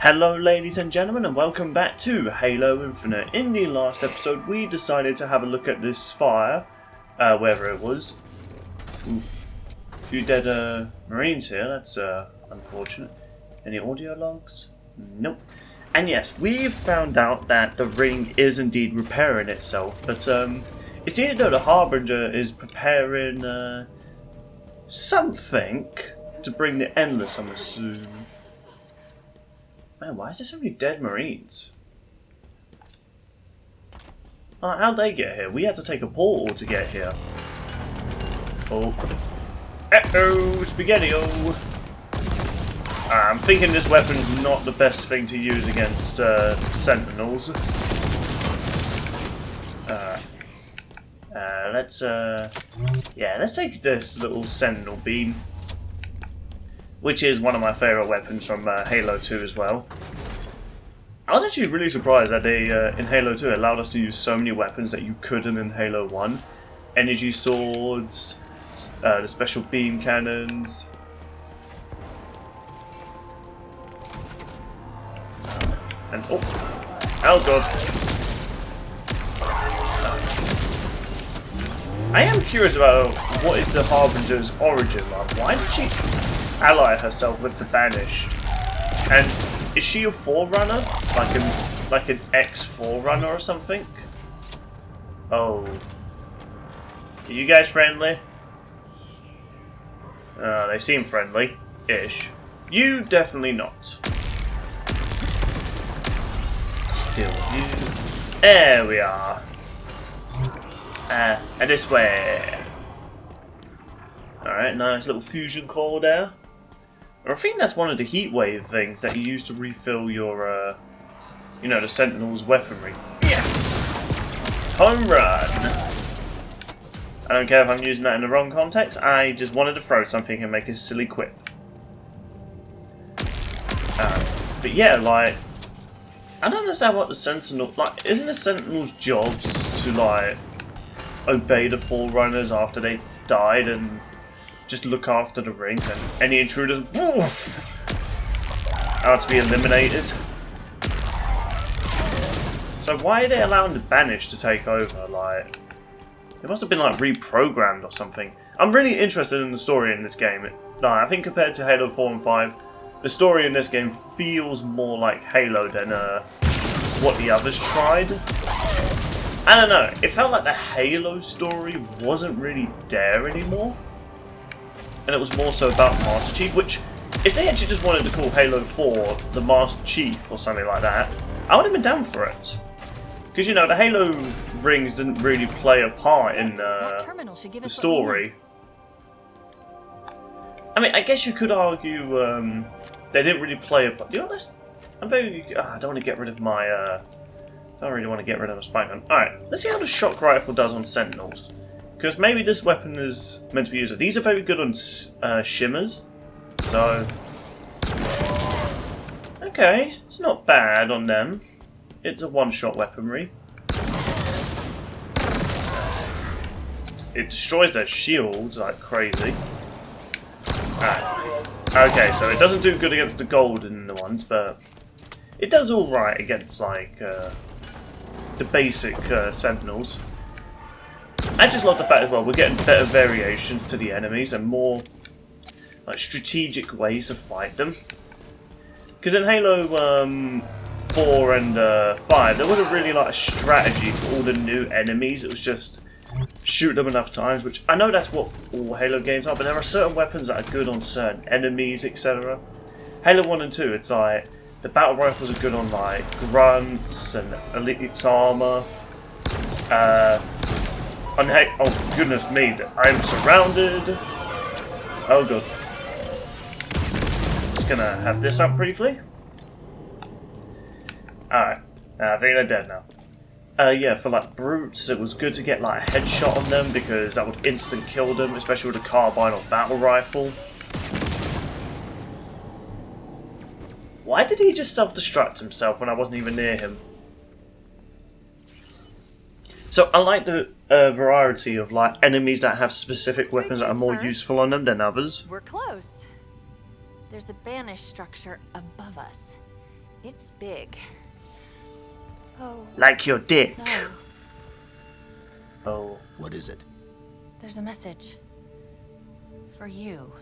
Hello ladies and gentlemen, and welcome back to Halo Infinite. In the last episode we decided to have a look at this fire, wherever it was. Oof. A few dead marines here, that's unfortunate. Any audio logs? Nope. And yes, we've found out that the ring is indeed repairing itself, but it's either though the Harbinger is preparing something to bring the Endless, I'm assuming. Man, why is there so many dead marines? How'd they get here? We had to take a portal to get here. Oh. Uh-oh, Spaghetti-O! I'm thinking this weapon's not the best thing to use against Sentinels. Let's take this little Sentinel beam, which is one of my favourite weapons from Halo 2 as well. I was actually really surprised that they, in Halo 2, allowed us to use so many weapons that you couldn't in Halo 1. Energy swords, the special beam cannons. And, oh god. I am curious about what is the Harbinger's origin like. Why did she ally herself with the Banished? And is she a Forerunner? Like an ex-Forerunner or something? Oh. Are you guys friendly? They seem friendly-ish. You definitely not. Deal with you. There we are. And this way. Alright, nice little fusion core there. I think that's one of the heatwave things that you use to refill your, the Sentinel's weaponry. Yeah! Home run! I don't care if I'm using that in the wrong context, I just wanted to throw something and make a silly quip. But yeah, like, I don't understand what the Sentinel, isn't the Sentinel's jobs to, obey the Forerunners after they died and just look after the rings, and any intruders, woof, are to be eliminated? So why are they allowing the Banish to take over? They must have been reprogrammed or something. I'm really interested in the story in this game. I think compared to Halo 4 and 5, the story in this game feels more like Halo than what the others tried. I don't know, it felt like the Halo story wasn't really there anymore. And it was more so about Master Chief, which, if they actually just wanted to call Halo 4 the Master Chief or something like that, I would have been down for it. Because, the Halo rings didn't really play a part in the story. I mean, I guess you could argue they didn't really play a part. I don't want to get rid of my... don't really want to get rid of a spike gun. Alright, let's see how the shock rifle does on Sentinels. Because maybe this weapon is meant to be used. These are very good on shimmers. So... okay, it's not bad on them. It's a one-shot weaponry. It destroys their shields like crazy. Alright. Okay, so it doesn't do good against the golden ones, but... it does alright against, the basic Sentinels. I just love the fact as well we're getting better variations to the enemies and more strategic ways to fight them. Because in Halo 4 and 5 there wasn't really a strategy for all the new enemies. It was just shoot them enough times, which I know that's what all Halo games are, but there are certain weapons that are good on certain enemies, etc. Halo 1 and 2, it's the battle rifles are good on grunts and elite's armor. Oh goodness me, I'm surrounded. Oh god. Just gonna have this up briefly. Alright, I think they're dead now. Yeah, for brutes, it was good to get a headshot on them because that would instant kill them, especially with a carbine or battle rifle. Why did he just self-destruct himself when I wasn't even near him? So I like the variety of enemies that have specific weapons that are more useful on them than others. We're close. There's a Banished structure above us. It's big. Oh. Like your dick. No. Oh. What is it? There's a message. For you.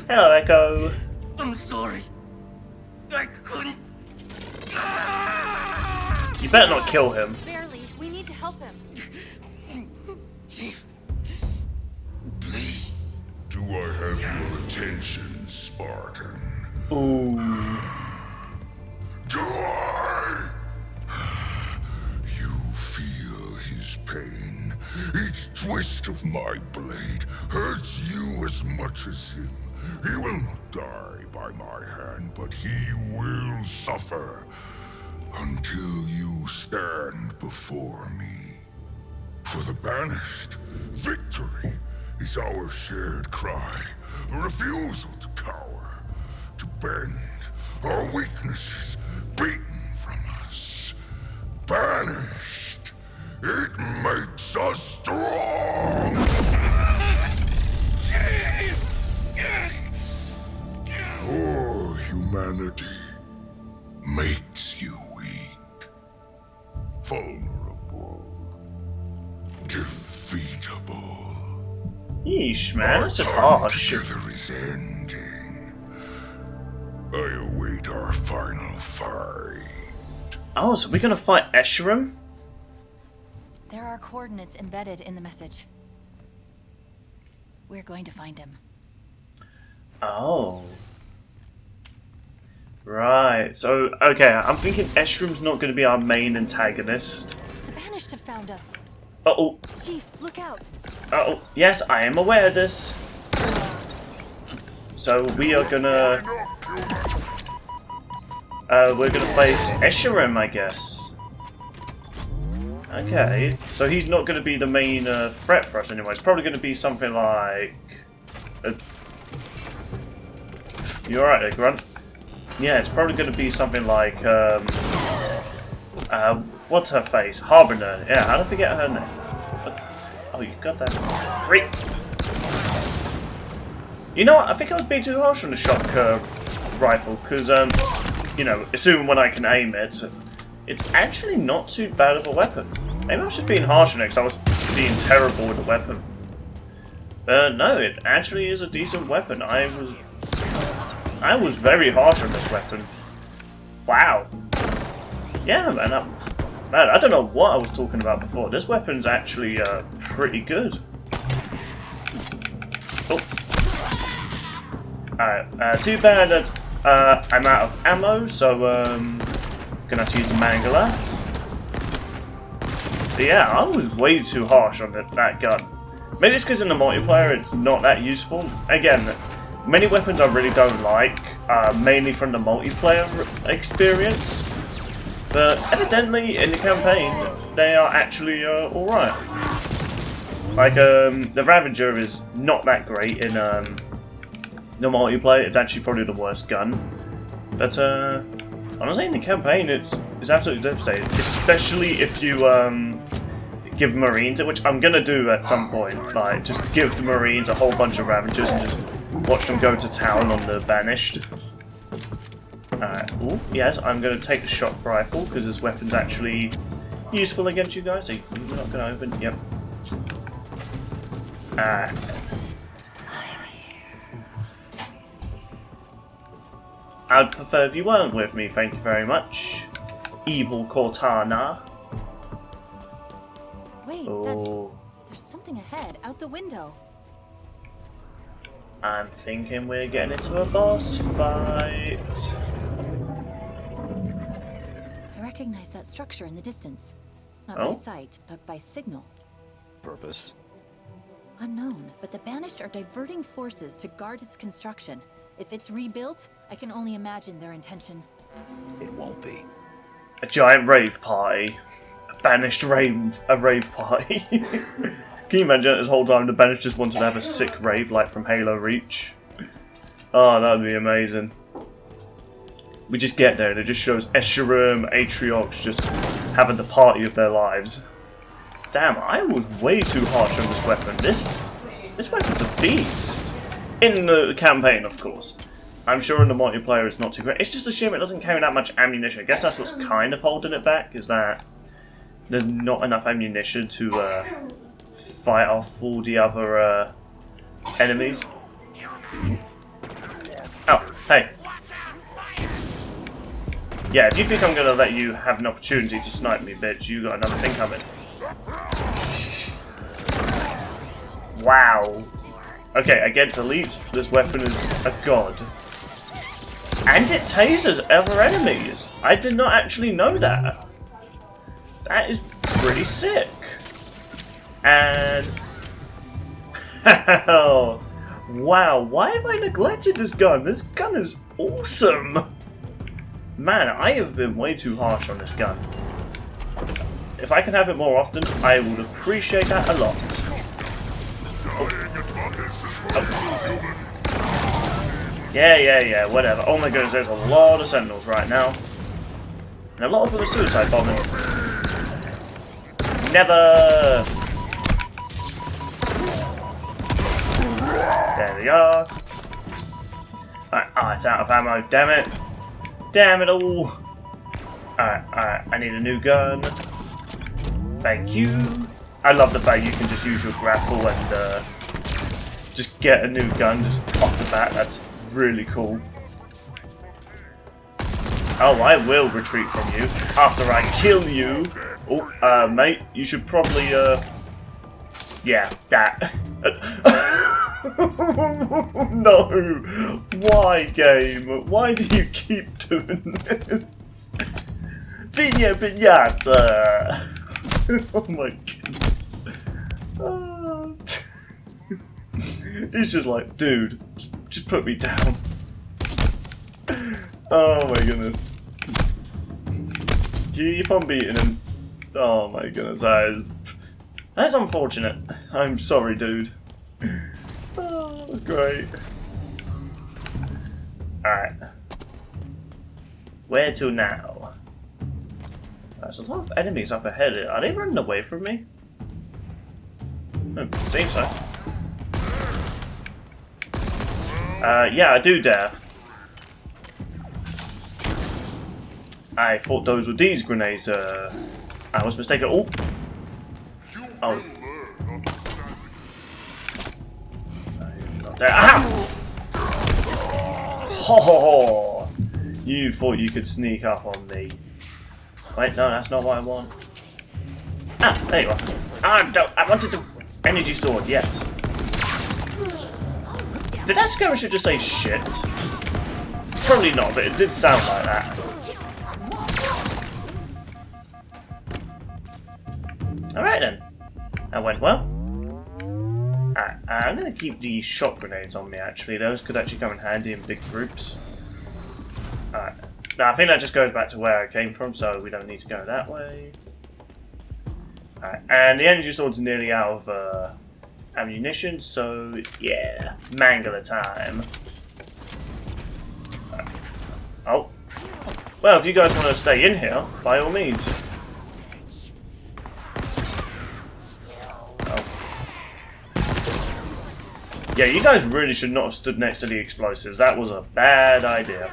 Hello, Echo. I'm sorry. I couldn't. You better not kill him. Barely. We need to help him. Chief, please. Do I have your attention, Spartan? Ooh. Do I? You feel his pain. Each twist of my blade hurts you as much as him. He will not die by my hand, but he will suffer until you stand before me. For the Banished, victory is our shared cry, a refusal to cower, to bend our weaknesses beaten from us. Banished, it makes us strong! Or humanity makes you weak, vulnerable, defeatable. Yeesh, man, that's just Our time harsh. together is ending. I await our final fight. Oh, so we're gonna fight Escharum? There are coordinates embedded in the message. We're going to find him. Oh. Right, so, okay, I'm thinking Escherum's not going to be our main antagonist. The Banished have found us. Uh-oh. Chief, look out. Uh-oh. Yes, I am aware of this. So, we are gonna... we're gonna face Escharum, I guess. Okay, so he's not going to be the main threat for us anyway. It's probably going to be something like... You alright there, Grunt? Yeah, it's probably going to be something like, what's her face? Harbinger. Yeah, how did I forget her name? Oh, you got that freak. You know what? I think I was being too harsh on the shock rifle, because, you know, assuming when I can aim it, it's actually not too bad of a weapon. Maybe I was just being harsh on it because I was being terrible with the weapon. No, it actually is a decent weapon. I was very harsh on this weapon. Wow. Yeah, man. Man, I don't know what I was talking about before. This weapon's actually pretty good. Oh. Alright, too bad that I'm out of ammo, so gonna have to use the Mangler. But yeah, I was way too harsh on that gun. Maybe it's because in the multiplayer it's not that useful. Again, many weapons I really don't like, mainly from the multiplayer experience. But evidently, in the campaign, they are actually alright. Like, the Ravager is not that great in the multiplayer. It's actually probably the worst gun. But, honestly, in the campaign, it's absolutely devastating. Especially if you give Marines it, which I'm gonna do at some point. Like, just give the Marines a whole bunch of Ravagers and just watch them go to town on the Banished. Alright, ooh, yes, I'm gonna take the shock rifle because this weapon's actually useful against you guys. So you're not gonna open. Yep. Alright. I'd prefer if you weren't with me, thank you very much. Evil Cortana. Wait, Oh. there's something ahead, out the window. I'm thinking we're getting into a boss fight. I recognize that structure in the distance. Not Oh? by sight, but by signal. Purpose? Unknown, but the Banished are diverting forces to guard its construction. If it's rebuilt, I can only imagine their intention. It won't be. A giant rave party. A Banished rave party. Can you imagine this whole time the Banished just wanted to have a sick rave like from Halo Reach? Oh, that would be amazing. We just get there and it just shows Escharum, Atriox just having the party of their lives. Damn, I was way too harsh on this weapon. This weapon's a beast. In the campaign, of course. I'm sure in the multiplayer it's not too great. It's just a shame it doesn't carry that much ammunition. I guess that's what's kind of holding it back, is that there's not enough ammunition to fight off all the other enemies. Oh, hey. Yeah, if you think I'm gonna let you have an opportunity to snipe me, bitch, you got another thing coming. Wow. Okay, against elites, this weapon is a god. And it tasers other enemies. I did not actually know that. That is pretty sick. And... wow, why have I neglected this gun? This gun is awesome. Man, I have been way too harsh on this gun. If I can have it more often, I would appreciate that a lot. Oh. Yeah, whatever. Oh my goodness, there's a lot of sentinels right now. And a lot of them are suicide bombing. Never! There we are. Alright, oh, it's out of ammo, damn it. Damn it all! Alright, I need a new gun. Thank you. I love the fact you can just use your grapple and just get a new gun just off the bat. That's really cool. Oh, I will retreat from you after I kill you. Oh, mate, you should probably, yeah, that. No! Why, game? Why do you keep doing this? Pinata! Oh my goodness. He's just like, dude, just put me down. Oh my goodness. Just keep on beating him. Oh my goodness, that's unfortunate. I'm sorry, dude. Oh, that was great. Alright. Where to now? There's a lot of enemies up ahead. Are they running away from me? Seems so. Yeah, I do dare. I thought those were these grenades. I was mistaken. Oh. Oh. There. Ah! Ho ho ho! You thought you could sneak up on me. Wait, no, that's not what I want. Ah, there you are. Ah, I wanted the energy sword, yes. Did that skirmisher just say shit? Probably not, but it did sound like that. Alright then. That went well. I'm going to keep the shock grenades on me, actually. Those could actually come in handy in big groups. Alright. Now, I think that just goes back to where I came from, so we don't need to go that way. Alright, and the energy sword's nearly out of ammunition, so yeah, mangler time. Right. Oh. Well, if you guys want to stay in here, by all means. Yeah, you guys really should not have stood next to the explosives. That was a bad idea.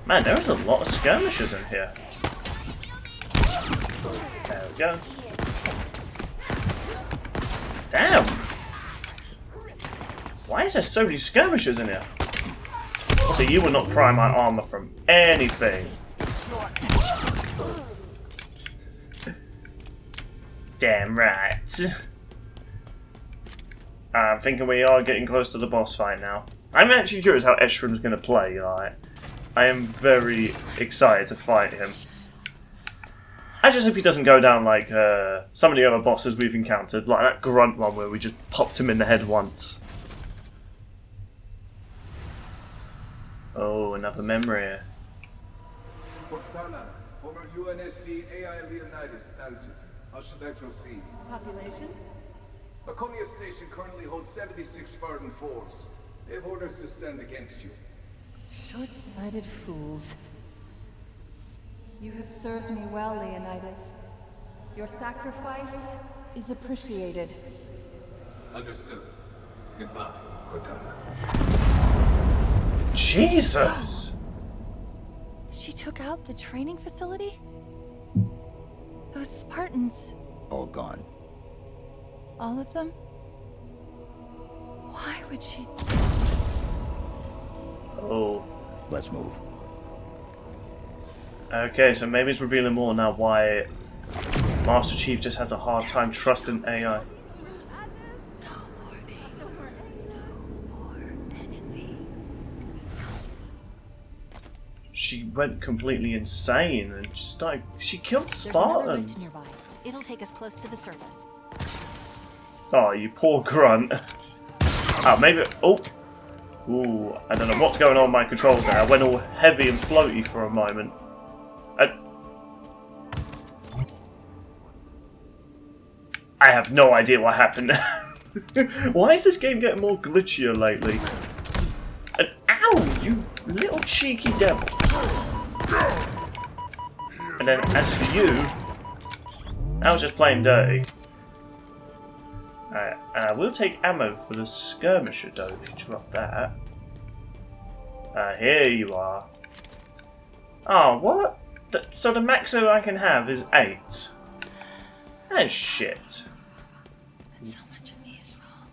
Man, there is a lot of skirmishers in here. There we go. Damn! Why is there so many skirmishers in here? So you will not pry my armor from anything. Damn right. I'm thinking we are getting close to the boss fight now. I'm actually curious how Eshram's going to play. Like, I am very excited to fight him. I just hope he doesn't go down like some of the other bosses we've encountered, like that grunt one where we just popped him in the head once. Oh, another memory. Cortana, former UNSC AI Leonidas stands with you. How should I proceed? Population? Laconia Station currently holds 76 Spartan 4s. They have orders to stand against you. Short-sighted fools. You have served me well, Leonidas. Your sacrifice is appreciated. Understood. Goodbye. Cortana. Jesus! She took out the training facility? Those Spartans, All gone. all of them? Why would she... Oh. Let's move. Okay, so maybe it's revealing more now why Master Chief just has a hard time trusting AI. She went completely insane and just like she killed There's another lift Spartans. nearby. It'll take us close to the surface. Oh, you poor grunt. Oh, maybe. Oh. Ooh, I don't know what's going on with my controls now. I went all heavy and floaty for a moment. I have no idea what happened. Why is this game getting more glitchier lately? And ow, you little cheeky devil. And then as for you, I was just playing dirty. Alright, we'll take ammo for the skirmisher though, if you drop that. Here you are. Oh, what? So the maximum I can have is 8. That's shit. So much of me is wrong.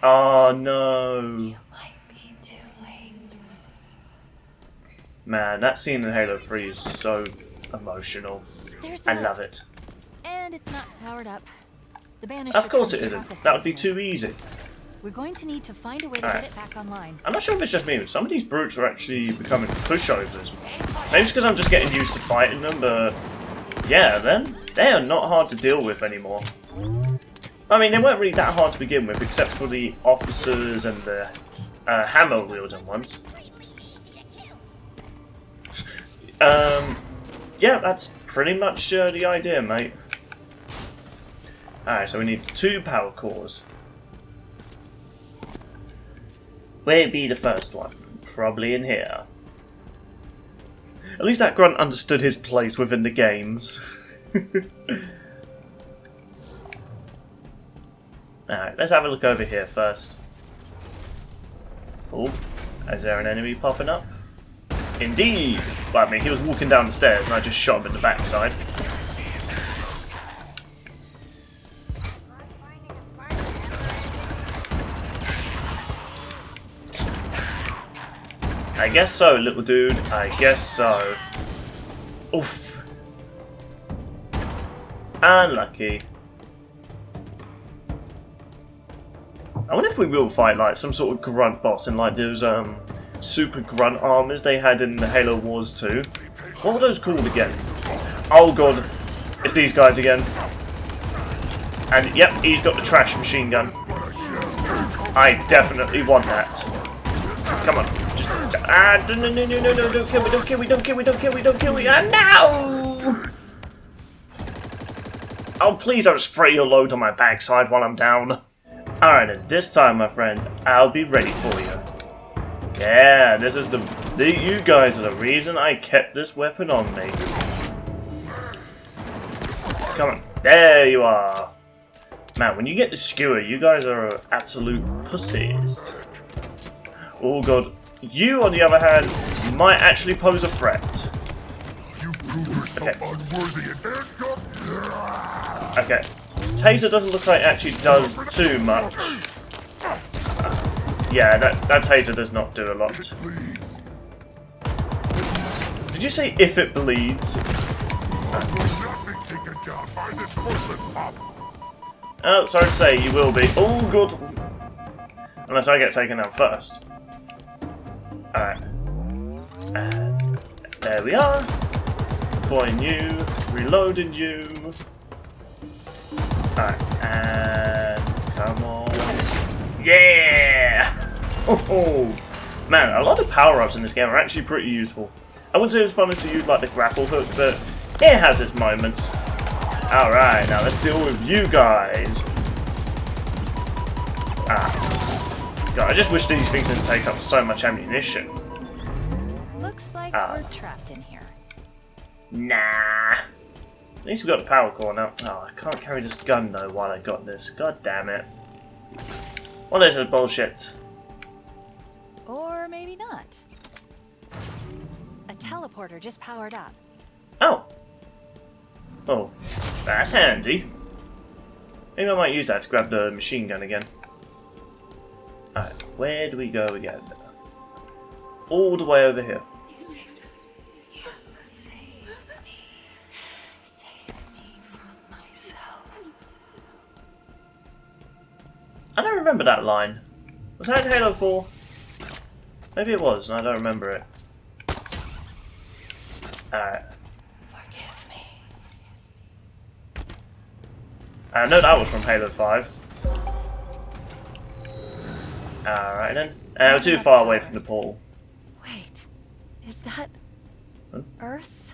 Oh no. Might be too late. Man, that scene in Halo 3 is so emotional. There's I the love lift. it. And it's not powered up. The Banished Of course it returned to the isn't. office That would be down too here. easy. We're going to need to find a way to Alright. get it back online. I'm not sure if it's just me, but some of these brutes are actually becoming pushovers. Maybe it's because I'm just getting used to fighting them, but yeah, then they are not hard to deal with anymore. I mean, they weren't really that hard to begin with, except for the officers and the hammer-wielding ones. Yeah, that's pretty much the idea, mate. Alright, so we need 2 power cores. Where'd be the first one? Probably in here. At least that grunt understood his place within the games. Alright, let's have a look over here first. Oh, is there an enemy popping up? Indeed! Well, I mean, he was walking down the stairs and I just shot him in the backside. I guess so, little dude. I guess so. Oof. Unlucky. I wonder if we will fight like some sort of grunt boss in like those super grunt armors they had in the Halo Wars 2. What were those called again? Oh god, it's these guys again. And yep, he's got the trash machine gun. I definitely want that. Come on. No, don't kill me, don't kill me, don't kill me, don't kill me, don't kill me, no! Oh, please don't spray your load on my backside while I'm down. Alright, and this time, my friend, I'll be ready for you. Yeah, this is you guys are the reason I kept this weapon on me. Come on, there you are. Man, when you get the skewer, you guys are absolute pussies. Oh god. You, on the other hand, might actually pose a threat. You prove yourself unworthy and handcuffed. Okay. Taser doesn't look like it actually does too much. Yeah, that taser does not do a lot. Please. Did you say if it bleeds? Will not be taken down by this worthless pop. Oh, sorry to say, you will be. Oh, good. Unless I get taken out first. Alright. And there we are. Deploying you. Reloading you. Alright. And come on. Yeah! Oh, man, a lot of power-ups in this game are actually pretty useful. I wouldn't say it's fun to use like the grapple hook, but it has its moments. Alright, now let's deal with you guys. God, I just wish these things didn't take up so much ammunition. Looks like we're trapped in here. Nah. At least we got the power core now. Oh, I can't carry this gun though while I got this. God damn it. What is this bullshit? Or maybe not. A teleporter just powered up. Oh. Oh, that's handy. Maybe I might use that to grab the machine gun again. Alright, where do we go again? All the way over here. You saved us. You saved me. Save me from myself. I don't remember that line. Was that in Halo 4? Maybe it was, and I don't remember it. Alright. Forgive me. I know that was from Halo 5. Alright then. We're too far away from the portal. Wait, is that Huh? Earth?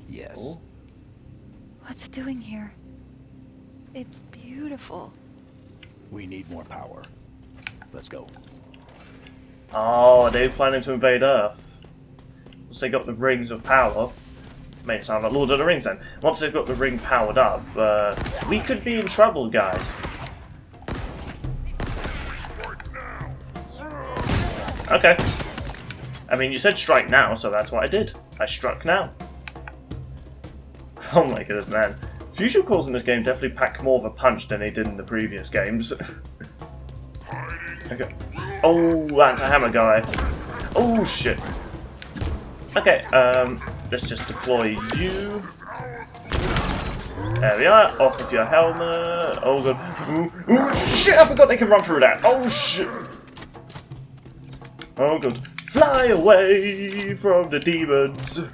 Yes. Oh. What's it doing here? It's beautiful. We need more power. Let's go. Oh, are they planning to invade Earth? Once they got the rings of power, made it sound like Lord of the Rings then. Once they've got the ring powered up, we could be in trouble, guys. Okay. I mean, you said strike now, so that's what I did. I struck now. Oh my goodness, man. Fusion calls in this game definitely pack more of a punch than they did in the previous games. Okay. Oh, that's a hammer guy. Oh, shit. Okay, let's just deploy you. There we are. Off with your helmet. Oh, god. Ooh, ooh, shit, I forgot they can run through that. Oh, shit. Oh, god. Fly away from the demons.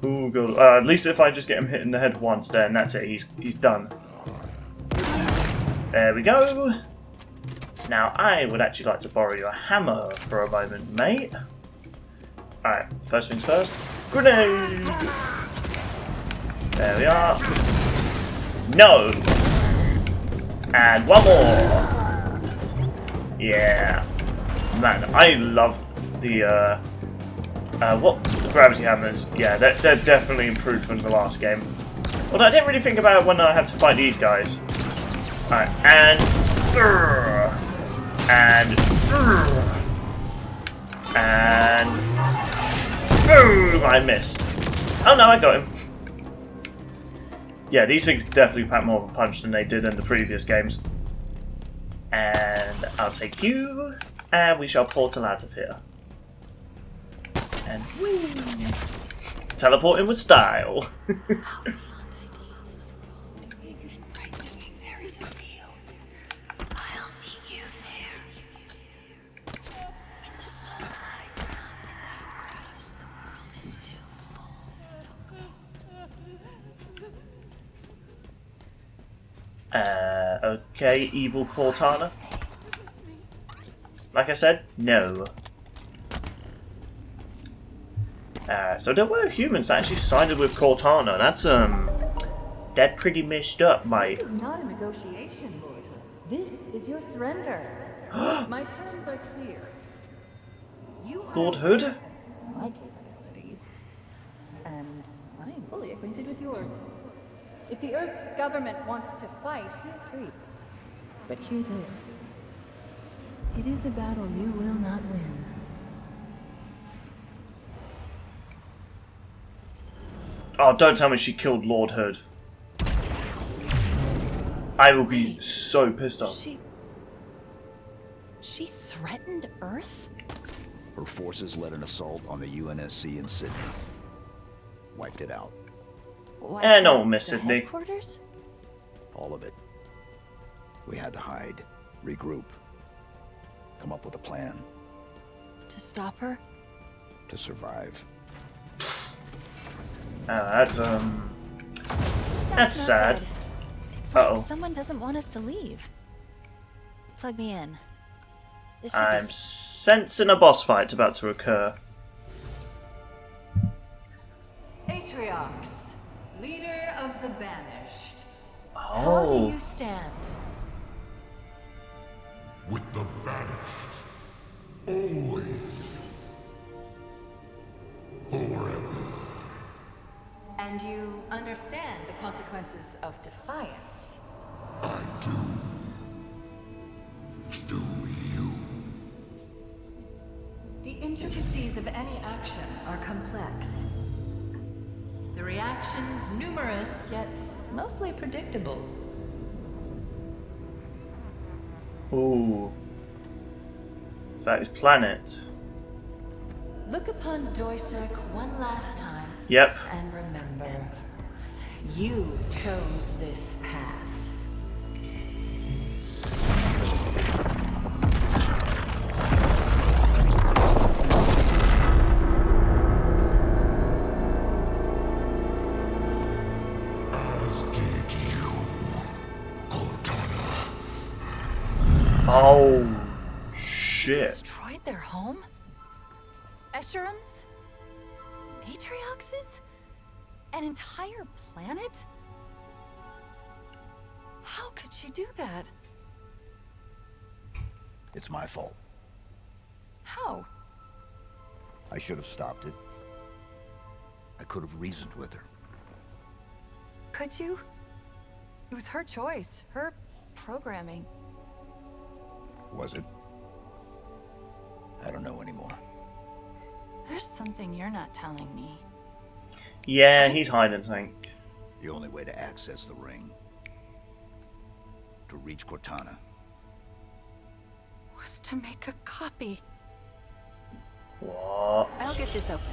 Oh, god. At least if I just get him hit in the head once, then that's it. He's done. There we go. Now, I would actually like to borrow your hammer for a moment, mate. Alright, first things first. Grenade! There we are. No! And one more! Yeah. Man, I love the, the gravity hammers. Yeah, they're definitely improved from the last game. Although I didn't really think about it when I had to fight these guys. Alright, and... boom! I missed. Oh no, I got him. Yeah, these things definitely pack more of a punch than they did in the previous games. And I'll take you, and we shall portal out of here. And whee! Teleporting with style. Okay, evil Cortana. Like I said, no. So there were humans that actually sided with Cortana. That's pretty messed up, mate. This is not a negotiation, Lord. This is your surrender. My terms are clear. You are Lord Hood? my capabilities, and I am fully acquainted with yours. If the Earth's government wants to fight, feel free. But hear this. It is a battle you will not win. Oh, don't tell me she killed Lord Hood. I will be so pissed off. She threatened Earth? Her forces led an assault on the UNSC in Sydney. Wiped it out. No, Miss The Sydney. headquarters? All of it. We had to hide, regroup, come up with a plan To stop her? to survive. That's Not sad. good. It's like Uh-oh. someone doesn't want us to leave. Plug me in. This should I'm be sensing a boss fight about to occur. Atriox, leader of the Banished. How do Oh. you stand? With the Banished. Always. Forever. And you understand the consequences of defiance. I do. Do you? intricacies of any action are complex. The reactions numerous, yet mostly predictable. Ooh. Is that his planet? Look upon Doisek one last time. Yep. And remember, you chose this path. As did you, Cortana. Oh, shit. Destroyed their home? Escherums? Matriarchs? An entire planet? How could she do that? It's my fault. How? I should have stopped it. I could have reasoned with her. Could you? It was her choice, her programming. Was it? I don't know anymore. There's something you're not telling me. Yeah, he's hiding something. The only way to access the ring, to reach Cortana, Was to make a copy. What? I'll get this open.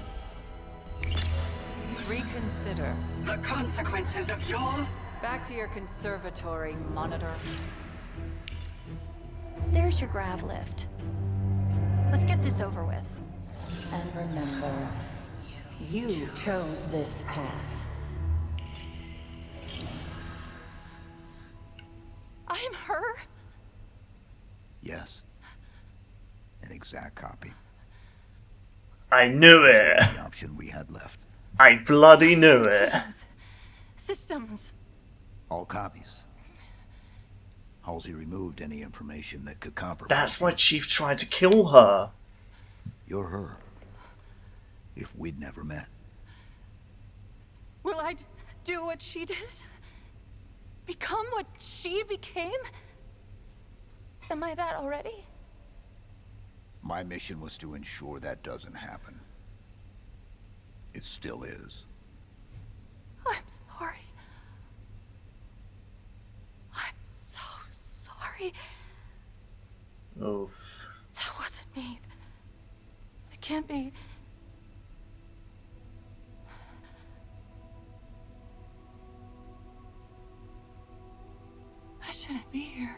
Reconsider. The consequences of your... Back to your conservatory, monitor. There's your grav lift. Let's get this over with. And remember, you chose this path. I'm her? yes. An exact copy. I knew it. The option we had left. I bloody knew it. Systems. All copies. Halsey removed any information that could compromise. That's why Chief tried to kill her. You're her. If we'd never met. Will I do what she did? Become what she became? Am I that already? My mission was to ensure that doesn't happen. It still is. I'm sorry. I'm so sorry. Oof. That wasn't me. It can't be. I shouldn't be here.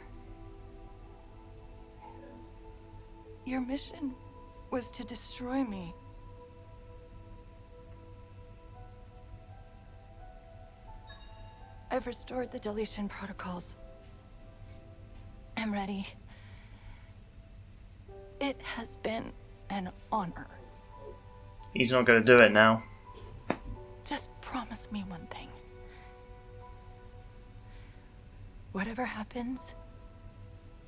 Your mission was to destroy me. I've restored the deletion protocols. I'm ready. It has been an honor. He's not going to do it now. Just promise me one thing. Whatever happens,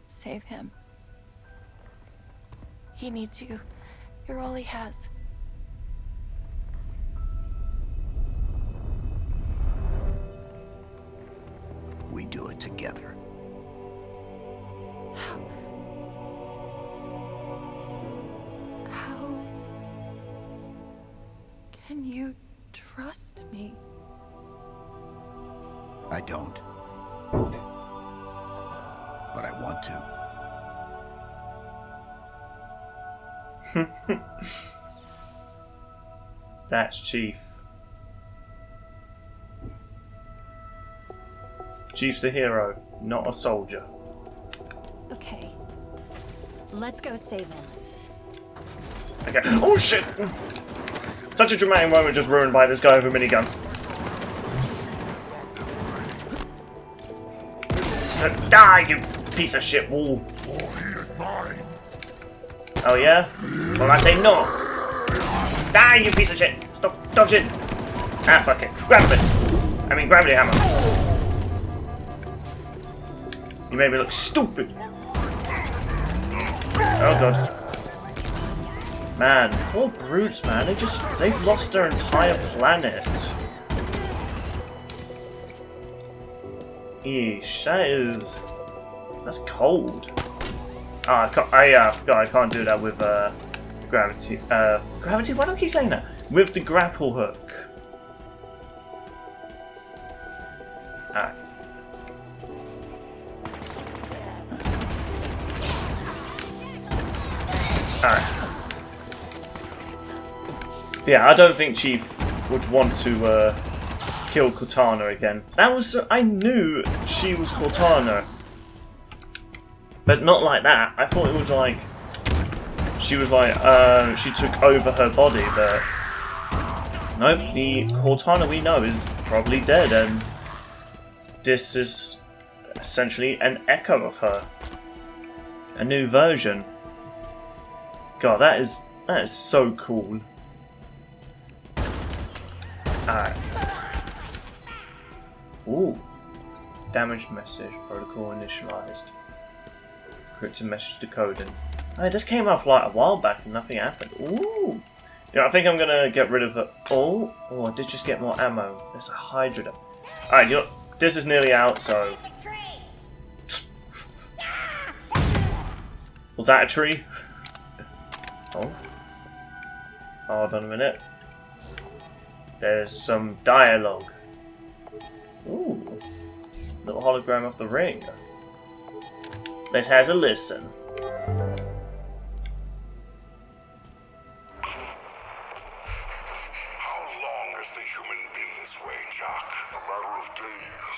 save him. He needs you. You're all he has. We do it together. How can you trust me? I don't. But I want to. That's Chief. Chief's a hero, not a soldier. Okay. Let's go save him. Okay. Oh shit! Such a dramatic moment just ruined by this guy with a minigun. Die, you piece of shit wall. Oh yeah? Well, I say no. Die, you piece of shit. Stop dodging. Ah, fuck it. Grab it. I mean, gravity hammer. You made me look stupid. Oh god. Man, poor brutes, man. They've lost their entire planet. Eesh, that's cold. Ah, I forgot I can't do that with gravity. Gravity? Why do I keep saying that? With the grapple hook. Alright. Alright. Yeah, I don't think Chief would want to kill Cortana again. That was... I knew she was Cortana. But not like that. I thought it was like... She was like, she took over her body, but... Nope, the Cortana we know is probably dead, and... This is essentially an echo of her. A new version. God, that is so cool. Alright. Ooh. Damaged message. Protocol initialized. Encrypted message decoding. Oh, this came up like a while back and nothing happened. Ooh. You know, I think I'm gonna get rid of it all. Oh, I did just get more ammo. There's a Hydra. Alright, you know, this is nearly out, so... Was that a tree? Oh. Hold on a minute. There's some dialogue. Ooh. Little hologram of the ring. Let's have a listen. How long has the human been this way, Jack? A matter of days.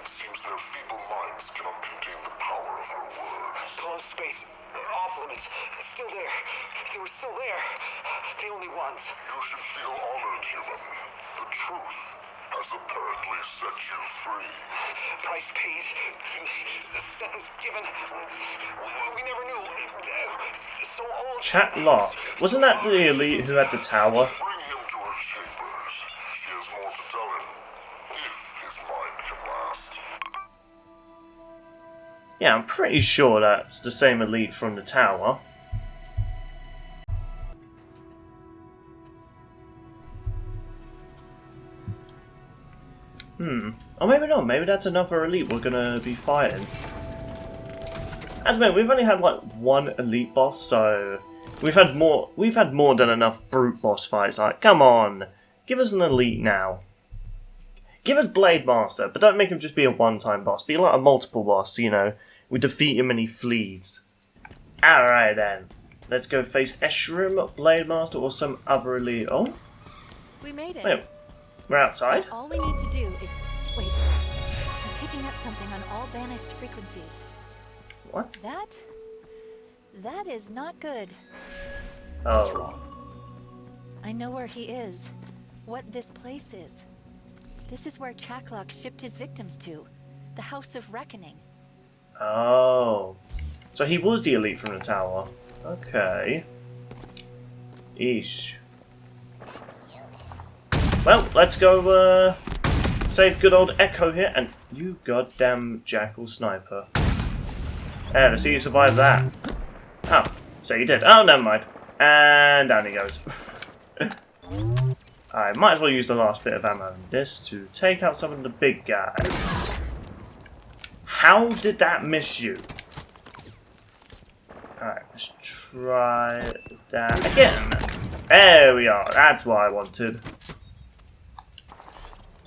It seems their feeble minds cannot contain the power of her words. Close space. Off limits. Still there. They were still there. The only ones. You should feel honored, human. The truth has apparently set you free. Price paid. The sentence given. We never knew. So old. Chat lock. Wasn't that the elite who had the tower? Bring him to her chambers. She has more to tell him. If his mind can last. Yeah, I'm pretty sure that's the same elite from the tower. Or maybe not, maybe that's another elite we're gonna be fighting. As I mean, we've only had like one elite boss, so we've had more than enough brute boss fights. Like, come on, give us an elite now. Give us Blade Master, but don't make him just be a one-time boss. Be like a multiple boss, you know. We defeat him and he flees. Alright then. Let's go face Eshrim, Blade Master, or some other elite. Oh? We made it. Wait, we're outside? All we need to do is... Wait. I'm picking up something on all banished frequencies. What? That is not good. Oh. I know where he is. What this place is. This is where Chaklock shipped his victims to. The House of Reckoning. Oh. So he was the elite from the tower. Okay. Eesh. Well, let's go save good old Echo here, and you goddamn jackal sniper. Yeah, let's see you survive that. Oh, so you did. Oh, never mind. And down he goes. I might as well use the last bit of ammo in this to take out some of the big guys. How did that miss you? Alright, let's try that again. There we are. That's what I wanted.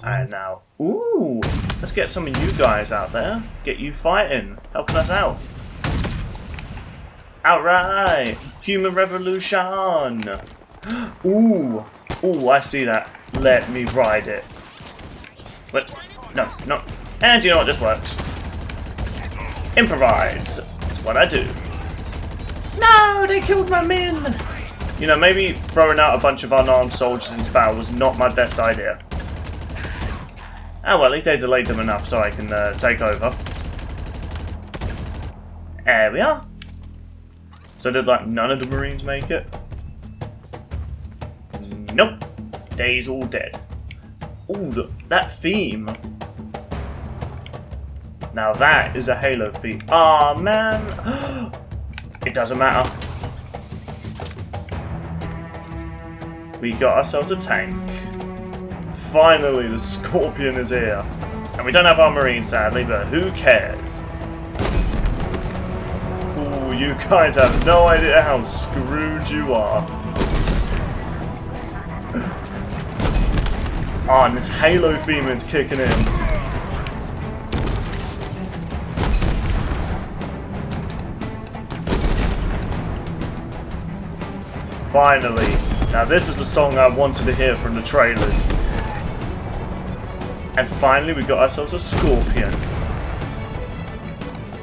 Alright, now. Ooh! Let's get some of you guys out there. Get you fighting. Helping us out. Alright! Human Revolution! Ooh! Ooh, I see that. Let me ride it. But, no, no. And you know what? This works. Improvise! That's what I do. No! They killed my men! You know, maybe throwing out a bunch of unarmed soldiers into battle was not my best idea. Oh well, at least they delayed them enough so I can take over. There we are. So did like none of the Marines make it? Nope. They's all dead. Ooh, look, that theme. Now that is a Halo theme. Aw, man. It doesn't matter. We got ourselves a tank. Finally, the Scorpion is here. And we don't have our Marine, sadly, but who cares? Ooh, you guys have no idea how screwed you are. Oh, and this Halo theme is kicking in. Finally. Now this is the song I wanted to hear from the trailers. And finally we got ourselves a Scorpion.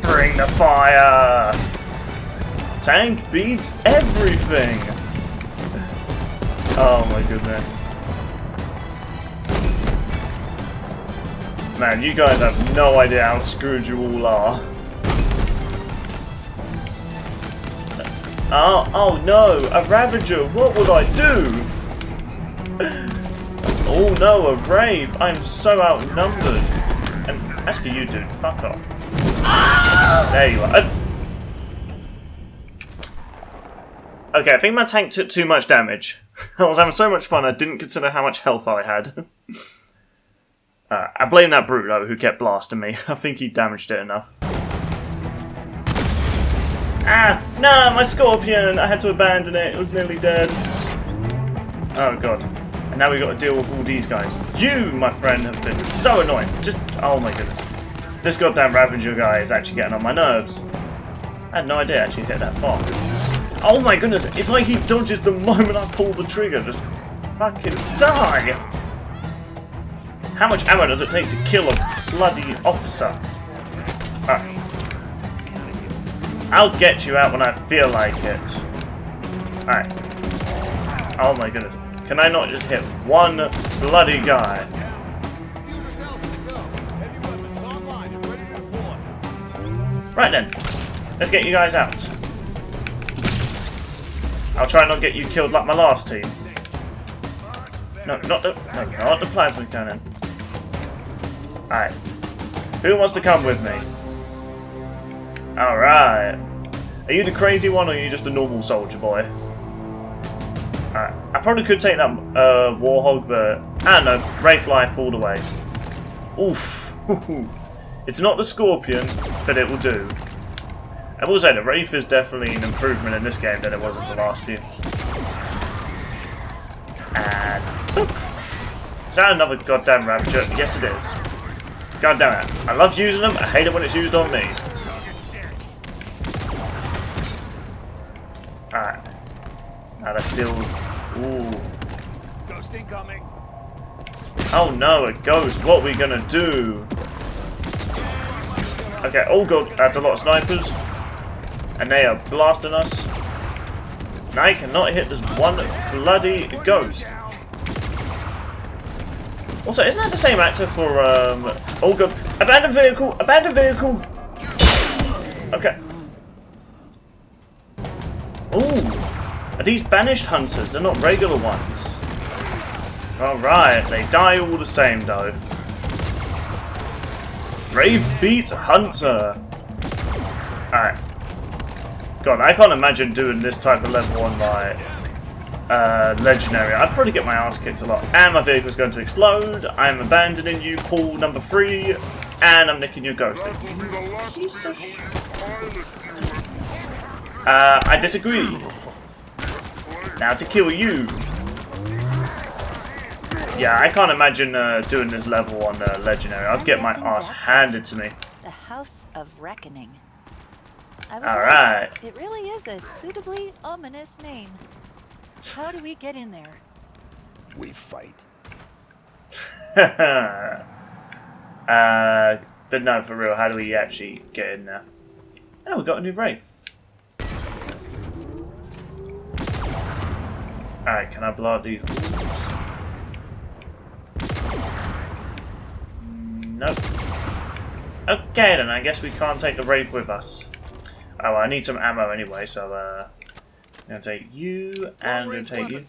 Bring the fire! Tank beats everything! Oh my goodness. Man, you guys have no idea how screwed you all are. Oh no, a Ravager, what would I do? Oh no, a Wraith, I'm so outnumbered. And as for you, dude, fuck off. There you are. Okay, I think my tank took too much damage. I was having so much fun, I didn't consider how much health I had. I blame that brute though, who kept blasting me. I think he damaged it enough. Ah! No, my Scorpion! I had to abandon it, it was nearly dead. Oh god. And now we've got to deal with all these guys. You, my friend, have been so annoying. Just, oh my goodness. This goddamn Ravager guy is actually getting on my nerves. I had no idea it actually hit that far. Oh my goodness, it's like he dodges the moment I pull the trigger. Just fucking die! How much ammo does it take to kill a bloody officer? Alright. I'll get you out when I feel like it. Alright. Oh my goodness. Can I not just hit one bloody guy? Right then. Let's get you guys out. I'll try not get you killed like my last team. No, not the plasma cannon. Alright. Who wants to come with me? Alright. Are you the crazy one or are you just a normal soldier boy? Alright. I probably could take that Warhog, but I don't know. Wraith life all the way. Oof. It's not the Scorpion, but it will do. I will say the Wraith is definitely an improvement in this game than it was in the last few. And boop. Is that another goddamn Ravager? Yes, it is. God damn it. I love using them, I hate it when it's used on me. Alright. Now let's deal with... Ooh. Ghost incoming. Oh no, a ghost. What are we gonna do? Okay, oh god, that's a lot of snipers. And they are blasting us. And I cannot hit this one bloody ghost. Also, isn't that the same actor for, oh god, abandoned vehicle, abandoned vehicle! Okay. Ooh, are these banished hunters? They're not regular ones. Alright, they die all the same though. Wraith beats Hunter. Alright. God, I can't imagine doing this type of level on like Legendary. I'd probably get my ass kicked a lot. And my vehicle's going to explode. I'm abandoning you, Paul number 3. And I'm nicking your ghost. Piece of sh... I disagree. Now to kill you. Yeah, I can't imagine doing this level on Legendary. I'd get my ass handed to me. The House of Reckoning. Alright. It really is a suitably ominous name. How do we get in there? We fight. But no, for real, how do we actually get in there? Oh, we got a new Wraith. Alright, can I blow up these walls? Nope. Okay then, I guess we can't take the Wraith with us. Oh, well, I need some ammo anyway, so I'm going to take you, and I'm going to take you.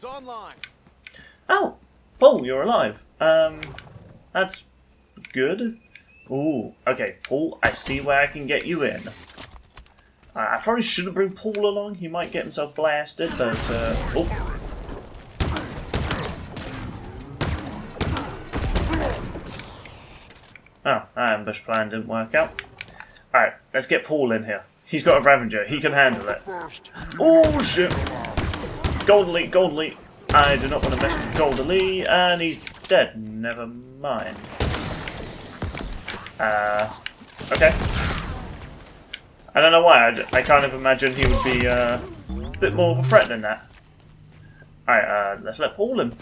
Oh! Paul, you're alive. That's good. Ooh, okay, Paul, I see where I can get you in. I probably shouldn't bring Paul along, he might get himself blasted, but, oh. Oh, that ambush plan didn't work out. Alright, let's get Paul in here. He's got a Ravager. He can handle it. Oh shit! Gold elite, gold elite. I do not want to mess with gold elite, and he's dead. Never mind. Okay. I don't know why. I kind of imagine he would be a bit more of a threat than that. Alright, let's let Paul in.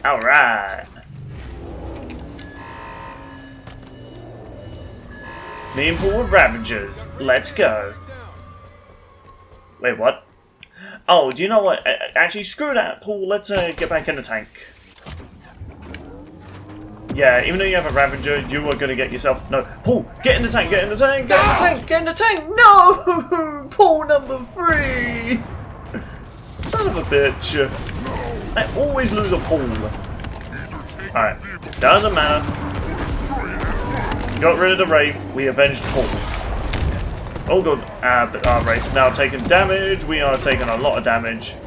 Alright. Me and Paul with Ravagers. Let's go. Wait, what? Oh, do you know what? Actually, screw that, Paul. Let's get back in the tank. Yeah, even though you have a Ravager, you are going to get yourself... No, Paul, get in the tank, get in the tank, get in the tank, get in the tank! No! Paul number 3! Son of a bitch. I always lose a Paul. Alright, doesn't matter. Got rid of the Wraith, we avenged Paul. Oh god, but our Wraith's now taking damage, we are taking a lot of damage.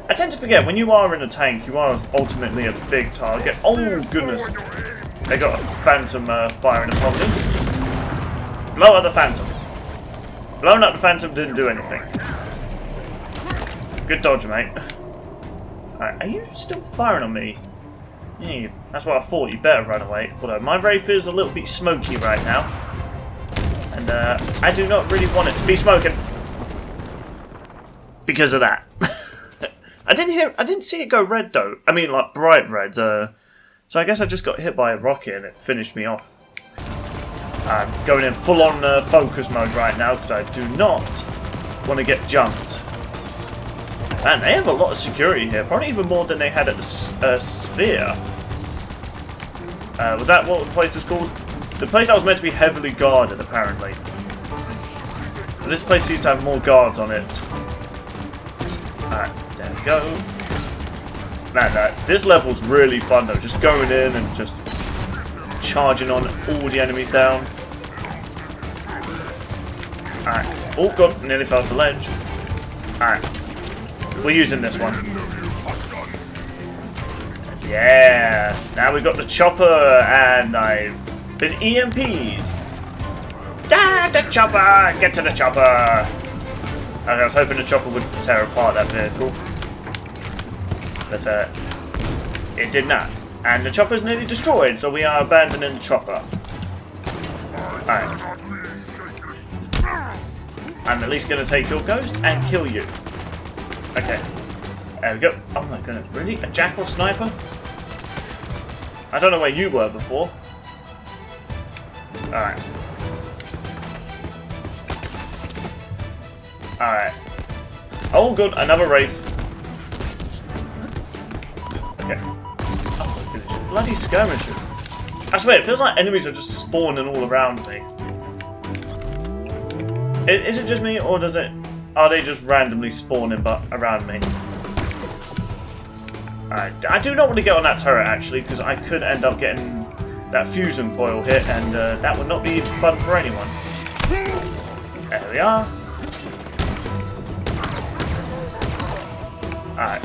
I tend to forget, when you are in a tank, you are ultimately a big target. Oh goodness. They got a Phantom firing upon them. Blow up the Phantom. Blowing up the Phantom didn't do anything. Good dodge, mate. Alright, are you still firing on me? Yeah, that's what I thought, you better run away. Although my Wraith is a little bit smoky right now. And I do not really want it to be smoking. Because of that. I didn't see it go red though. I mean, like bright red. So I guess I just got hit by a rocket and it finished me off. I'm going in full on focus mode right now because I do not want to get jumped. Man, they have a lot of security here. Probably even more than they had at the Sphere. Was that what the place was called? The place that was meant to be heavily guarded, apparently. But this place seems to have more guards on it. Alright. There we go. Man, this level's really fun though. Just going in and just charging on all the enemies down. Alright. Oh god, nearly fell off the ledge. Alright. We're using this one. Yeah. Now we've got the chopper and I've been EMP'd. Ah, the chopper! Get to the chopper! I was hoping the chopper would tear apart that vehicle. But it did not. And the chopper's nearly destroyed, so we are abandoning the chopper. Alright. I'm at least going to take your ghost and kill you. Okay. There we go. Oh my goodness, really? A jackal sniper? I don't know where you were before. Alright. Alright. Oh good, another Wraith. Okay. Oh my goodness, bloody skirmishers. I swear, it feels like enemies are just spawning all around me. Is it just me, or are they just randomly spawning around me? Alright, I do not want to get on that turret actually, because I could end up getting that fusion coil hit, and that would not be fun for anyone. There we are. Alright.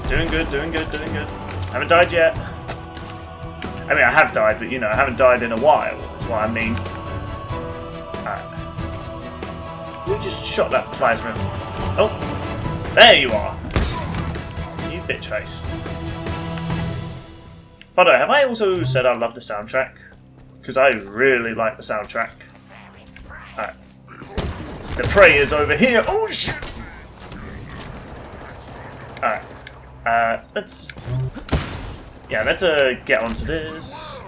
Doing good, doing good, doing good. Haven't died yet. I mean, I have died, but you know, I haven't died in a while, that's what I mean. Alright. Who just shot that plasma? Oh! There you are! You bitch face. By the way, have I also said I love the soundtrack? Because I really like the soundtrack. Alright. The prey is over here! Oh shit! Alright. Let's get onto this.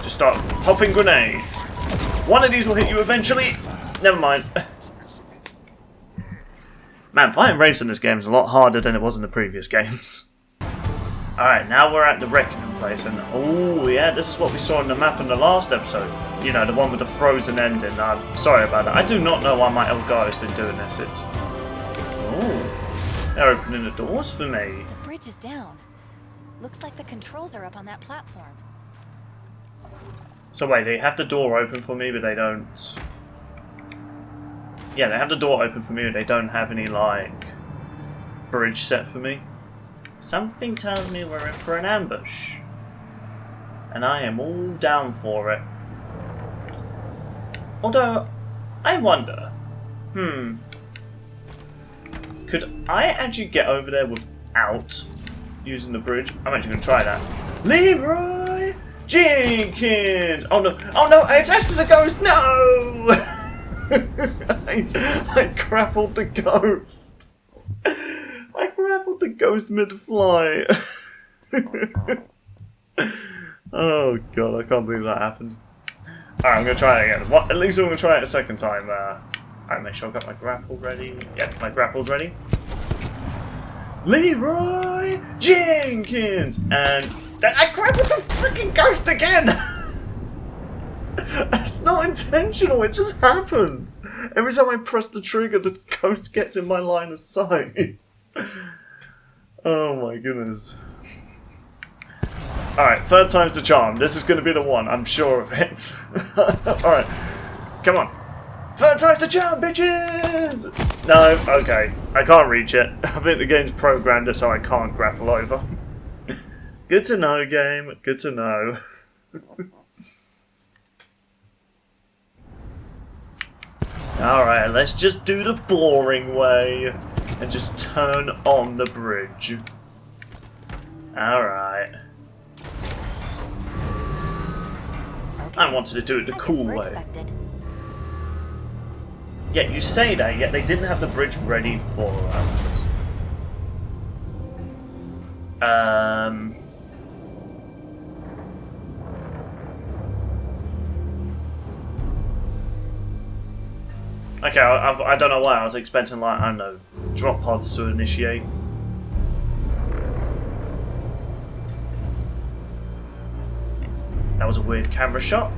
Just start popping grenades. One of these will hit you eventually. Never mind. Man, fighting Wraiths in this game is a lot harder than it was in the previous games. Alright, now we're at the Reckoning place, and oh yeah, this is what we saw on the map in the last episode. You know, the one with the frozen ending. I'm sorry about that. I do not know why my Elgato's been doing this. It's... Oh, they're opening the doors for me. The bridge is down. Looks like the controls are up on that platform. So wait, they have the door open for me, but they don't... Yeah, they have the door open for me, but they don't have any, like, bridge set for me. Something tells me we're in for an ambush. And I am all down for it. Although, I wonder, could I actually get over there without using the bridge? I'm actually going to try that. Leroy Jenkins! Oh no, I attached to the ghost, no! I grappled the ghost. I grappled the ghost mid-flight. Oh god, I can't believe that happened. Alright, I'm going to try it again. At least I'm going to try it a second time. Alright, make sure I've got my grapple ready. Yeah, my grapple's ready. Leroy Jenkins! And then I grappled the freaking ghost again! It's not intentional, it just happens. Every time I press the trigger, the ghost gets in my line of sight. Oh my goodness. Alright, third time's the charm. This is going to be the one, I'm sure of it. Alright, come on. Third time's the charm, bitches! No, okay. I can't reach it. I think the game's programmed it so I can't grapple over. Good to know, game. Good to know. Alright, let's just do the boring way and just turn on the bridge. Alright. Okay. I wanted to do it the cool way. Expected. Yeah, you say that, yet they didn't have the bridge ready for us. Okay, I don't know why. I was expecting, like, I don't know, drop pods to initiate. That was a weird camera shot.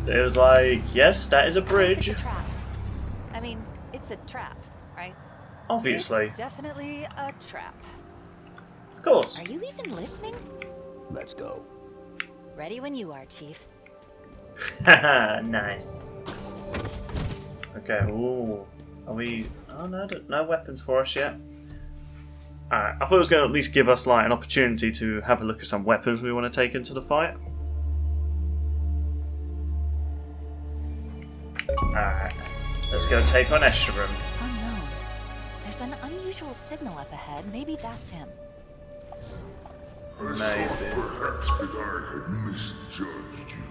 It was like, yes, that is a bridge. It's a trap. I mean, it's a trap, right? Obviously. It's definitely a trap. Of course. Are you even listening? Let's go. Ready when you are, Chief. Haha, nice. Okay, ooh. Are we... Oh, no weapons for us yet. Alright, I thought it was going to at least give us, like, an opportunity to have a look at some weapons we want to take into the fight. Alright, let's go take on Esherim. Unknown. There's an unusual signal up ahead. Maybe that's him. Maybe. Perhaps that I had misjudged you.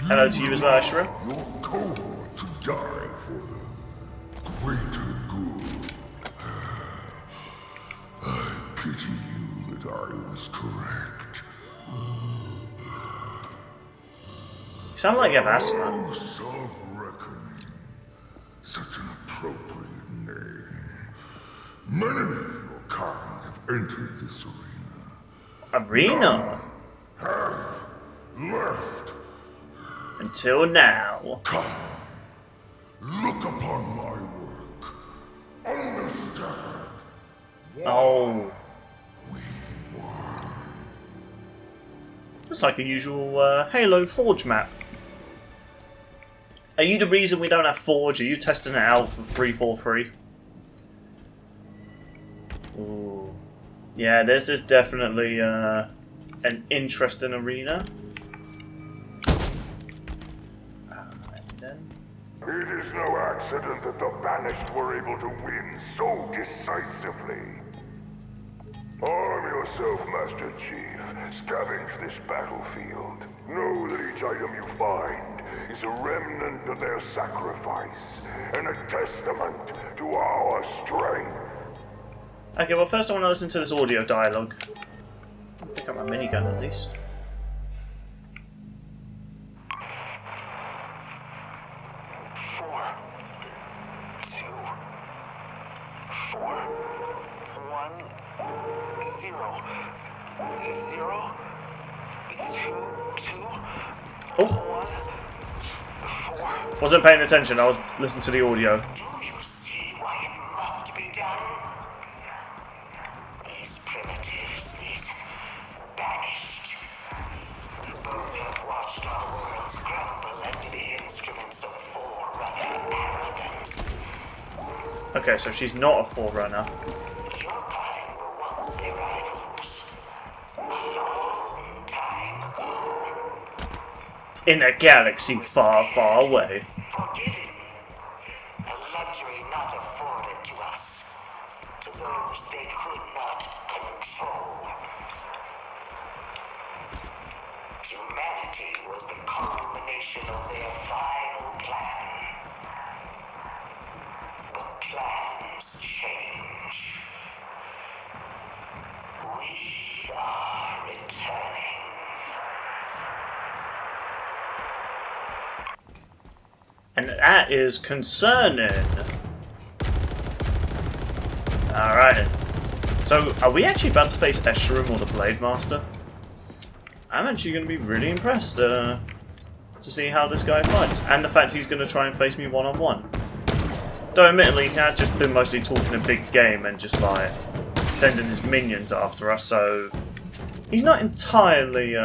Hello to you as well, Esherim. Your cohort to die for the greater good. I pity you that I was correct. You sound like you have asthma. Oh, self-reckoning. Such an appropriate name. Many of your kind have entered this arena. Arena? Have left. Until now. Come. Look upon my work. Understand. Oh. We won. It's like a usual Halo Forge map. Are you the reason we don't have Forge? Are you testing it out for 343? Ooh. Yeah, this is definitely an interesting arena. It is no accident that the Banished were able to win so decisively. Arm yourself, Master Chief. Scavenge this battlefield. Know that each item you find is a remnant of their sacrifice, and a testament to our strength. Okay, well first I want to listen to this audio dialogue. Pick up my minigun at least. Wasn't paying attention, I was listening to the audio. Do you see why it must be done? These primitives, these banished. Both have watched our worlds crumble under the instruments of Forerunner arrogance. Okay, so she's not a Forerunner. Your kind were once their rivals. A long time ago. in a galaxy far, far away. Forgiven. A luxury not afforded to us. To those they could not control. Humanity was the culmination of their final plan. But plans change. We are returning. And that is concerning. Alright. So, are we actually about to face Escharum or the Blade Master? I'm actually going to be really impressed to see how this guy fights. And the fact he's going to try and face me one-on-one. Though admittedly, he has just been mostly talking a big game and just like sending his minions after us, so he's not entirely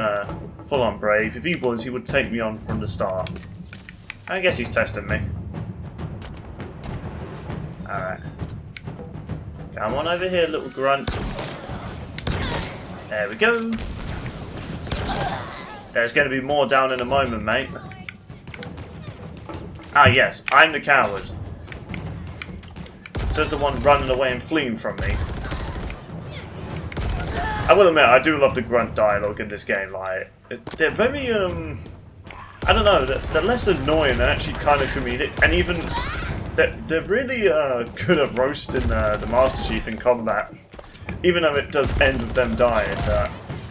full-on brave. If he was, he would take me on from the start. I guess he's testing me. Alright. Come on over here, little grunt. There we go. There's going to be more down in a moment, mate. Ah, yes, I'm the coward. Says the one running away and fleeing from me. I will admit, I do love the grunt dialogue in this game. Like, they're very, I don't know, they're less annoying and actually kind of comedic. And even, they're really good at roasting the Master Chief in combat. Even though it does end with them dying.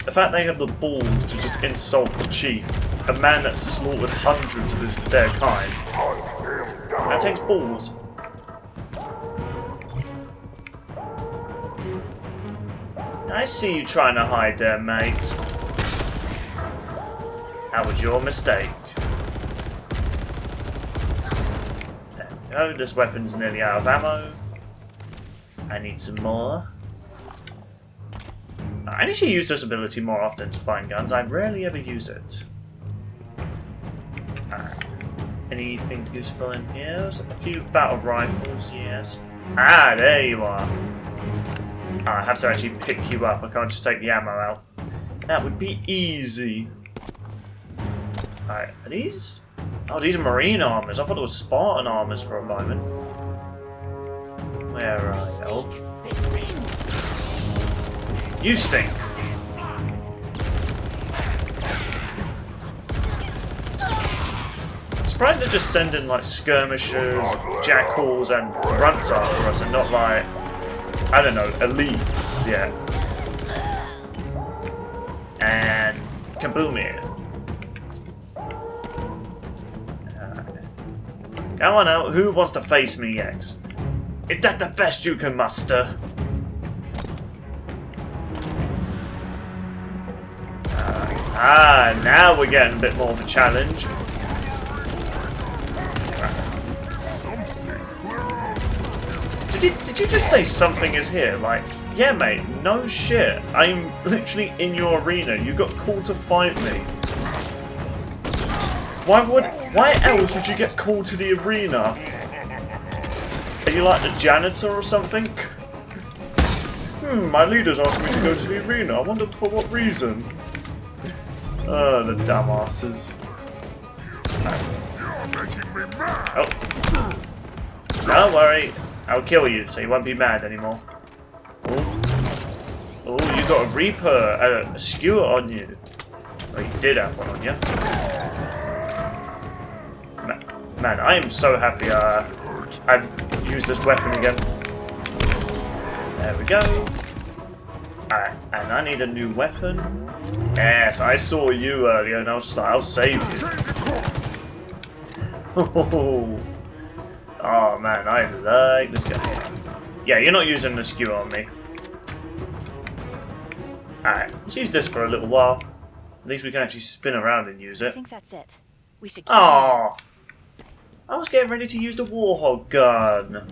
The fact they have the balls to just insult the Chief, a man that's slaughtered hundreds of their kind, that takes balls. I see you trying to hide there, mate. That was your mistake. There we go, this weapon's nearly out of ammo. I need some more. I need to use this ability more often to find guns. I rarely ever use it. Anything useful in here? A few battle rifles, yes. Ah, there you are. I have to actually pick you up. I can't just take the ammo out. That would be easy. Alright, are these? Oh, these are Marine armors. I thought it was Spartan armors for a moment. Where are you? You stink. I'm surprised they're just sending like skirmishers, jackals, and grunts after us, and not like, I don't know, elites yet. And kaboom here. Come on out, who wants to face me next? Is that the best you can muster? Now we're getting a bit more of a challenge. Did you just say something is here? Like, yeah mate, no shit. I'm literally in your arena. You got called to fight me. Why else would you get called to the arena? Are you like the janitor or something? My leader's asked me to go to the arena. I wonder for what reason. Oh, the dumbasses. Oh. Don't worry. I'll kill you, so you won't be mad anymore. Oh, you got a Reaper, a skewer on you. Oh, you did have one on you. Man, I am so happy I've used this weapon again. There we go. Alright, and I need a new weapon. Yes, I saw you earlier and I was just like, I'll save you. Oh man, I like this guy. Yeah, you're not using the skewer on me. Alright, let's use this for a little while. At least we can actually spin around and use it. I think that's it. We should keep Oh, I was getting ready to use the Warhog gun.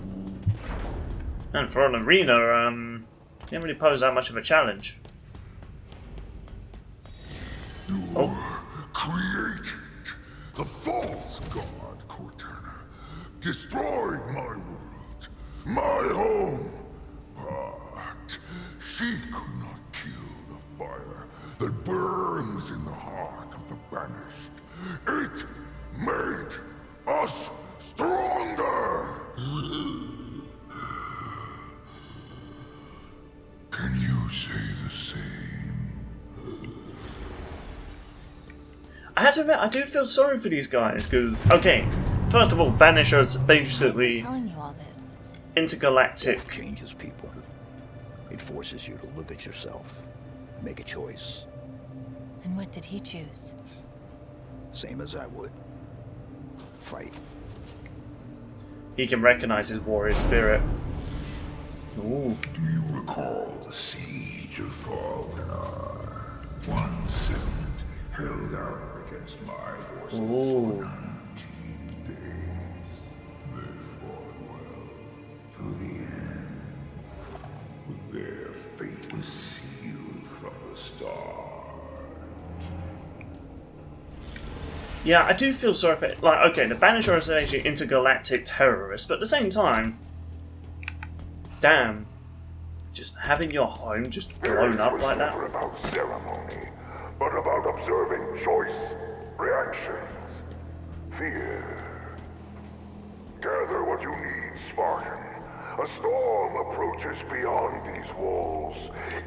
And for an arena, didn't really pose that much of a challenge. You created the false god, Cortana. Destroyed my world, my home. But she could not kill the fire that burns in the heart of the Banished. have to admit, I do feel sorry for these guys, because, okay, first of all, Banish is basically telling you all this? intergalactic. It changes people. It forces you to look at yourself, make a choice. And what did he choose? Same as I would. Fight. He can recognize his warrior spirit. Ooh. Do you recall the siege of Cortana? One segment held out against my forces Ooh. for 19 days. They fought well to the end. But their fate was sealed from the start. Yeah, I do feel sorry for it. Like, okay, the Banished are essentially intergalactic terrorists, but at the same time, damn, just having your home just blown up like that. Never about ceremony, but about observing choice, reactions, fear. Gather what you need, Spartan. A storm approaches beyond these walls.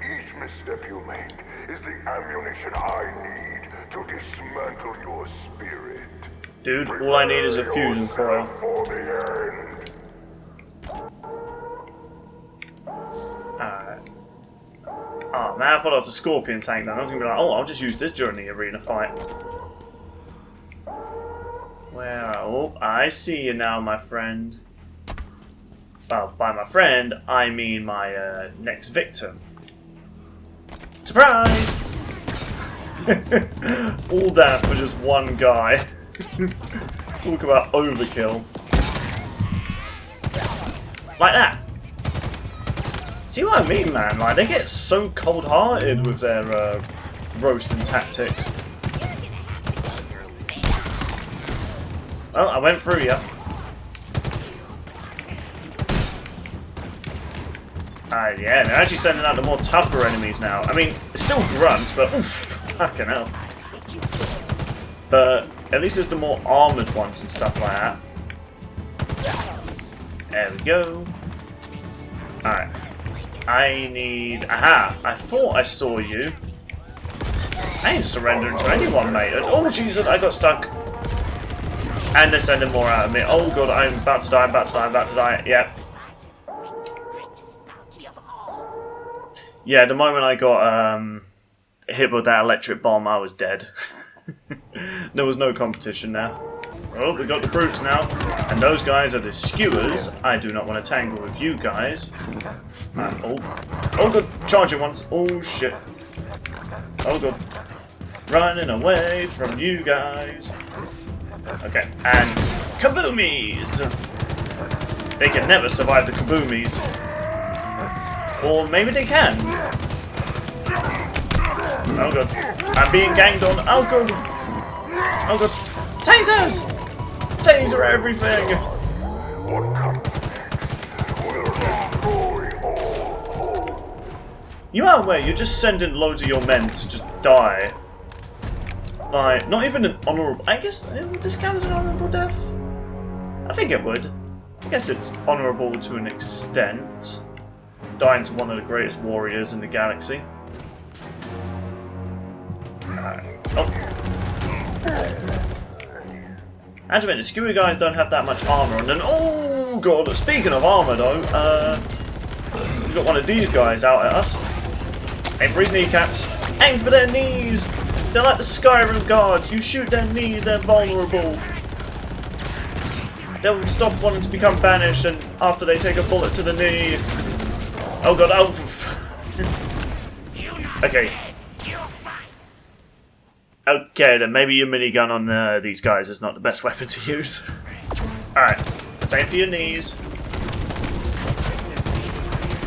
Each misstep you make is the ammunition I need to dismantle your spirit. Dude, all I need is a fusion coil. For the end. Alright. Oh man, I thought I was a scorpion tank then. I was gonna be like, oh, I'll just use this during the arena fight. Where? Oh, I see you now, my friend. Well, by my friend, I mean my next victim. Surprise! All that for just one guy. Talk about overkill. Like that. See what I mean, man? Like, they get so cold-hearted with their roasting tactics. Oh, I went through you. Yeah, they're actually sending out the more tougher enemies now. I mean, it's still grunts, but oof, fucking hell. But at least it's the more armoured ones and stuff like that. There we go. Alright. I need... Aha! I thought I saw you. I ain't surrendering to anyone, mate. Oh, Jesus, I got stuck. And they're sending more out of me. Oh, God, I'm about to die, I'm about to die, I'm about to die. Yep. Yeah, the moment I got hit with that electric bomb, I was dead. There was no competition now. Oh, we got the brutes now. And those guys are the skewers. I do not want to tangle with you guys. Oh, good. Charging ones. Oh, shit. Oh, good. Running away from you guys. Okay, and kaboomies! They can never survive the kaboomies. Or maybe they can. Oh god. I'm being ganged on. Oh god. Oh god. Tasers! Taser everything! You are aware you're just sending loads of your men to just die. Like, not even an honourable... I guess, would this count as an honourable death? I think it would. I guess it's honourable to an extent. Dying to one of the greatest warriors in the galaxy. Oh. I admit, the skewer guys don't have that much armour on them. Oh god, speaking of armour though, we've got one of these guys out at us. Aim for his kneecaps. Aim for their knees! They're like the Skyrim guards. You shoot their knees, they're vulnerable. They'll stop wanting to become banished and after they take a bullet to the knee. Oh god, oh. Okay. Okay, then maybe your minigun on these guys is not the best weapon to use. Alright, let's aim for your knees.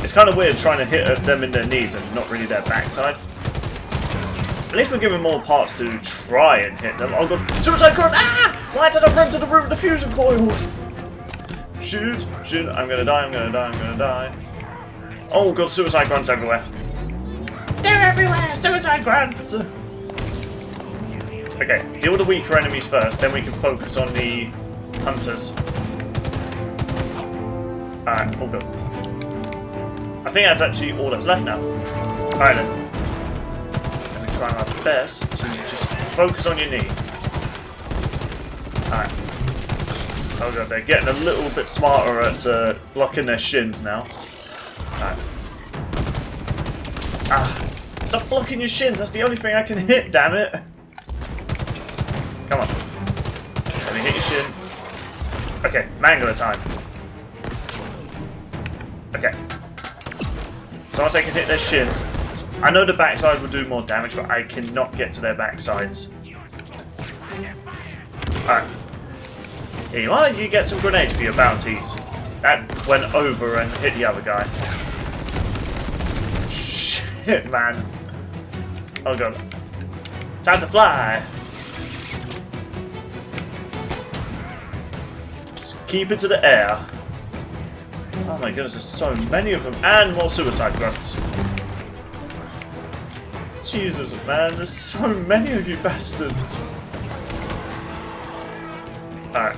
It's kind of weird trying to hit them in their knees and not really their backside. At least we're giving more parts to try and hit them. Oh god, suicide grunt! Ah! Why did I run to the root of the fusion coils? Shoot, shoot, I'm gonna die, I'm gonna die, I'm gonna die. Oh god, suicide grunts everywhere. They're everywhere! Suicide grunts! Okay, deal with the weaker enemies first, then we can focus on the hunters. Alright, all good. I think that's actually all that's left now. Alright then. Let me try my best to just focus on your knee. Oh god, they're getting a little bit smarter at blocking their shins now. Right. Ah, stop blocking your shins, that's the only thing I can hit, damn it! Come on. Let me hit your shin. Okay, mangler time. Okay. So once I can hit their shins, I know the backside will do more damage, but I cannot get to their backsides. Alright. Here you are, you get some grenades for your bounties. That went over and hit the other guy. Shit, man. Oh god. Time to fly! Just keep it to the air. Oh my goodness, there's so many of them. And more suicide grunts. Jesus, man, there's so many of you bastards. Alright.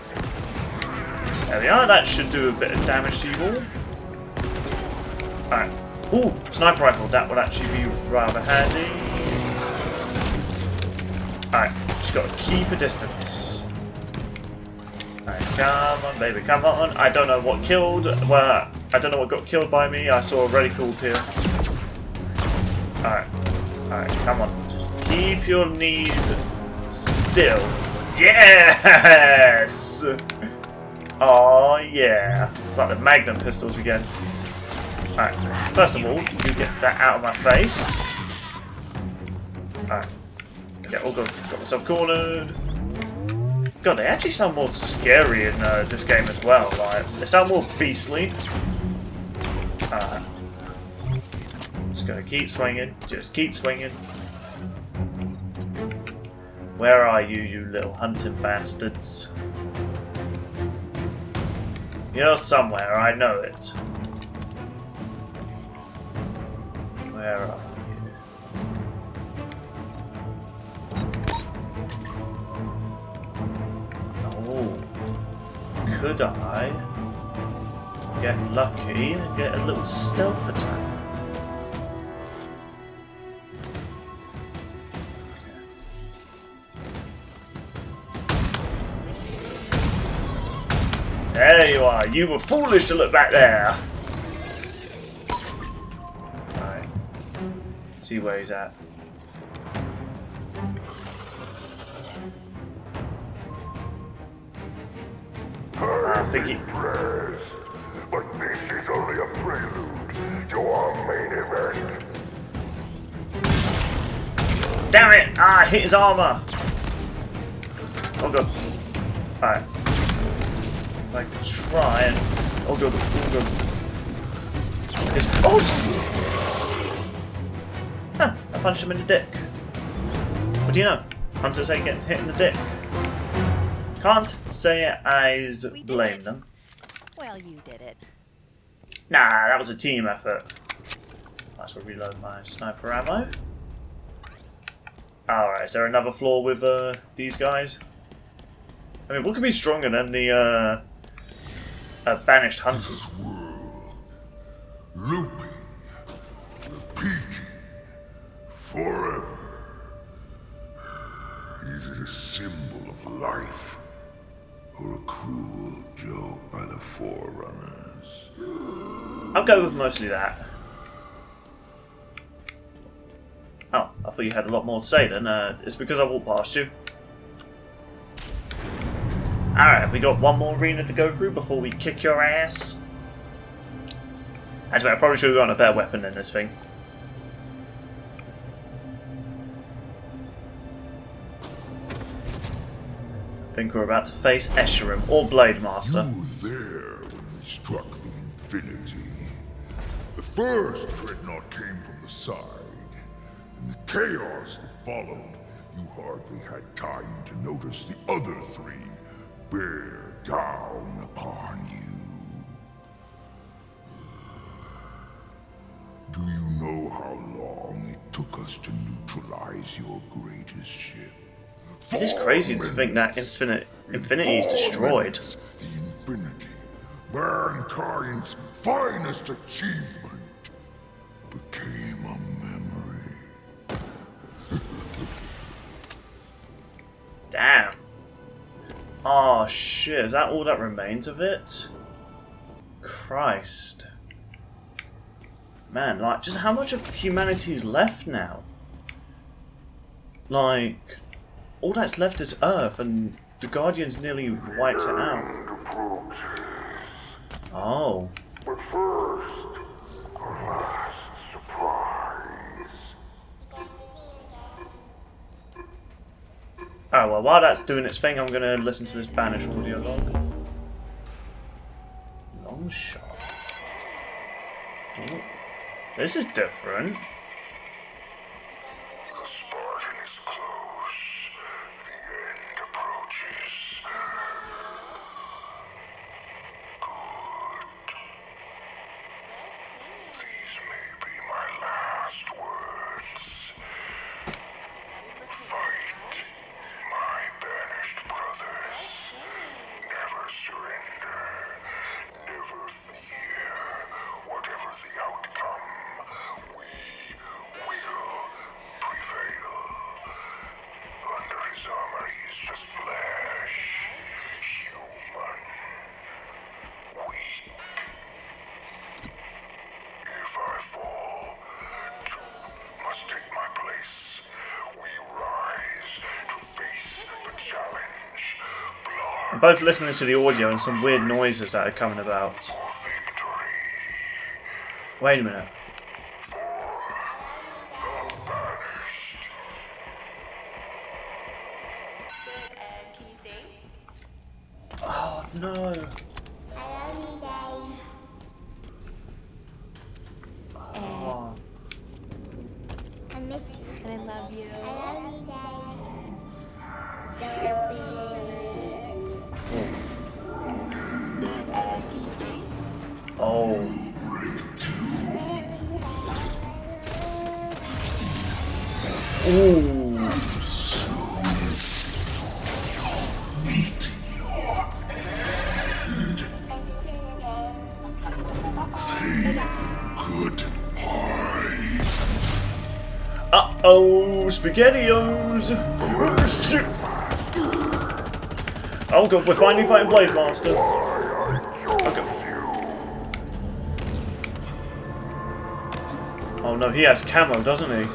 There we are, that should do a bit of damage to you all. Alright. Ooh, sniper rifle, that would actually be rather handy. Alright, just gotta keep a distance. Alright, come on, baby, come on. I don't know what killed, well, I don't know what got killed by me. I saw a reticle here. Alright. Alright, come on. Just keep your knees still. Yes! Oh yeah. It's like the Magnum pistols again. Alright, first of all, you get that out of my face. Alright. Okay, oh god, got myself cornered. God, they actually sound more scary in this game as well. Like, they sound more beastly. Alright. Just gonna keep swinging. Just keep swinging. Where are you, you little hunting bastards? You're somewhere, I know it. Where are you? Oh. Could I get lucky and get a little stealth attack? There you are. You were foolish to look back there. Alright. See where he's at. I think he... Prayers, but this is only a prelude to our main event. Damn it! Ah, I hit his armor. Oh god. Alright. If I could try and... Oh god, oh god. It's... Oh! Huh, I punched him in the dick. What do you know? Hunters hate getting hit in the dick. Can't say I blame them. Well, you did it. Nah, that was a team effort. I shall reload my sniper ammo. Alright, is there another flaw with these guys? I mean, what could be stronger than the Banished hunters? This world, looping, repeating, forever. Is it a symbol of life, or a cruel joke by the Forerunners? I'll go with mostly that. Oh, I thought you had a lot more to say then. It's because I walked past you. Alright, have we got one more arena to go through before we kick your ass? Actually, I probably should have gotten a better weapon than this thing. I think we're about to face Escharum or Blade Master. You were there when we struck the Infinity. The first dreadnought came from the side. In the chaos that followed, you hardly had time to notice the other three bear down upon you. Do you know how long it took us to neutralize your greatest ship? It is crazy to think that Infinity is destroyed. The Infinity, mankind's finest achievement, became a memory. Damn. Oh shit, is that all that remains of it? Christ. Man, like, just how much of humanity is left now? Like, all that's left is Earth, and the Guardians nearly wiped it out. Oh. But first, our last surprise. Oh, well, while that's doing its thing, I'm going to listen to this Banished audio log. Long shot. Ooh. This is different. The Spartan is close. The end approaches. Good. These may be my last words. Fight, my banished brothers. Never surrender. Never fear. Whatever the outcome, we will prevail. Under his armor, he is just flesh. Human. Weak. If I fall, two must take my place. We rise to face the challenge. I'm Blood both listening to the audio and some weird noises that are coming about. for victory. Wait a minute. For the banished. Can you sing? Oh no. Oh. I miss you. And I love you. I love you, Oh. Ooh. Meet your end. Say goodbye. Uh-oh, SpaghettiOs! Oh, shit. Oh god, we're finally fighting Blade Master. Okay. Oh no, he has camo, doesn't he?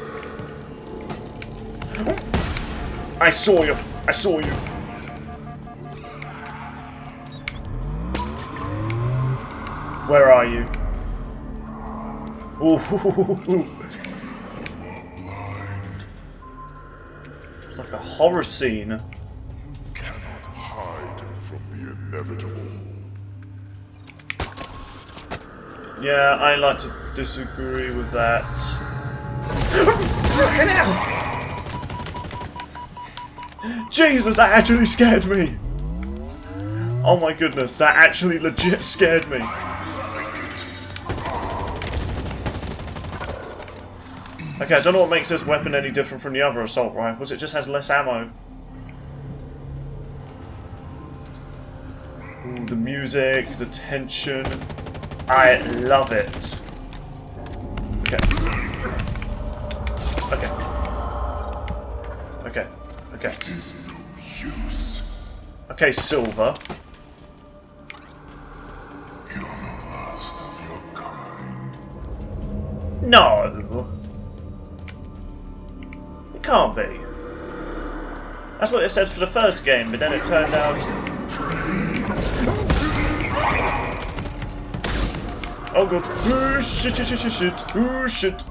I saw you! I saw you! Where are you? Ooh. It's like a horror scene. You cannot hide from the inevitable. Yeah, I like to disagree with that. Fucking hell! Jesus, that actually scared me! Oh my goodness, that actually legit scared me. Okay, I don't know what makes this weapon any different from the other assault rifles, it just has less ammo. Ooh, the music, the tension. I love it. Okay. Okay. Okay. Okay. It is no use. Okay, Silver. You're the last of your kind. No! It can't be. That's what it said for the first game, but then it turned out... Oh god. Oh shit, shit, shit, shit, shit. Oh shit.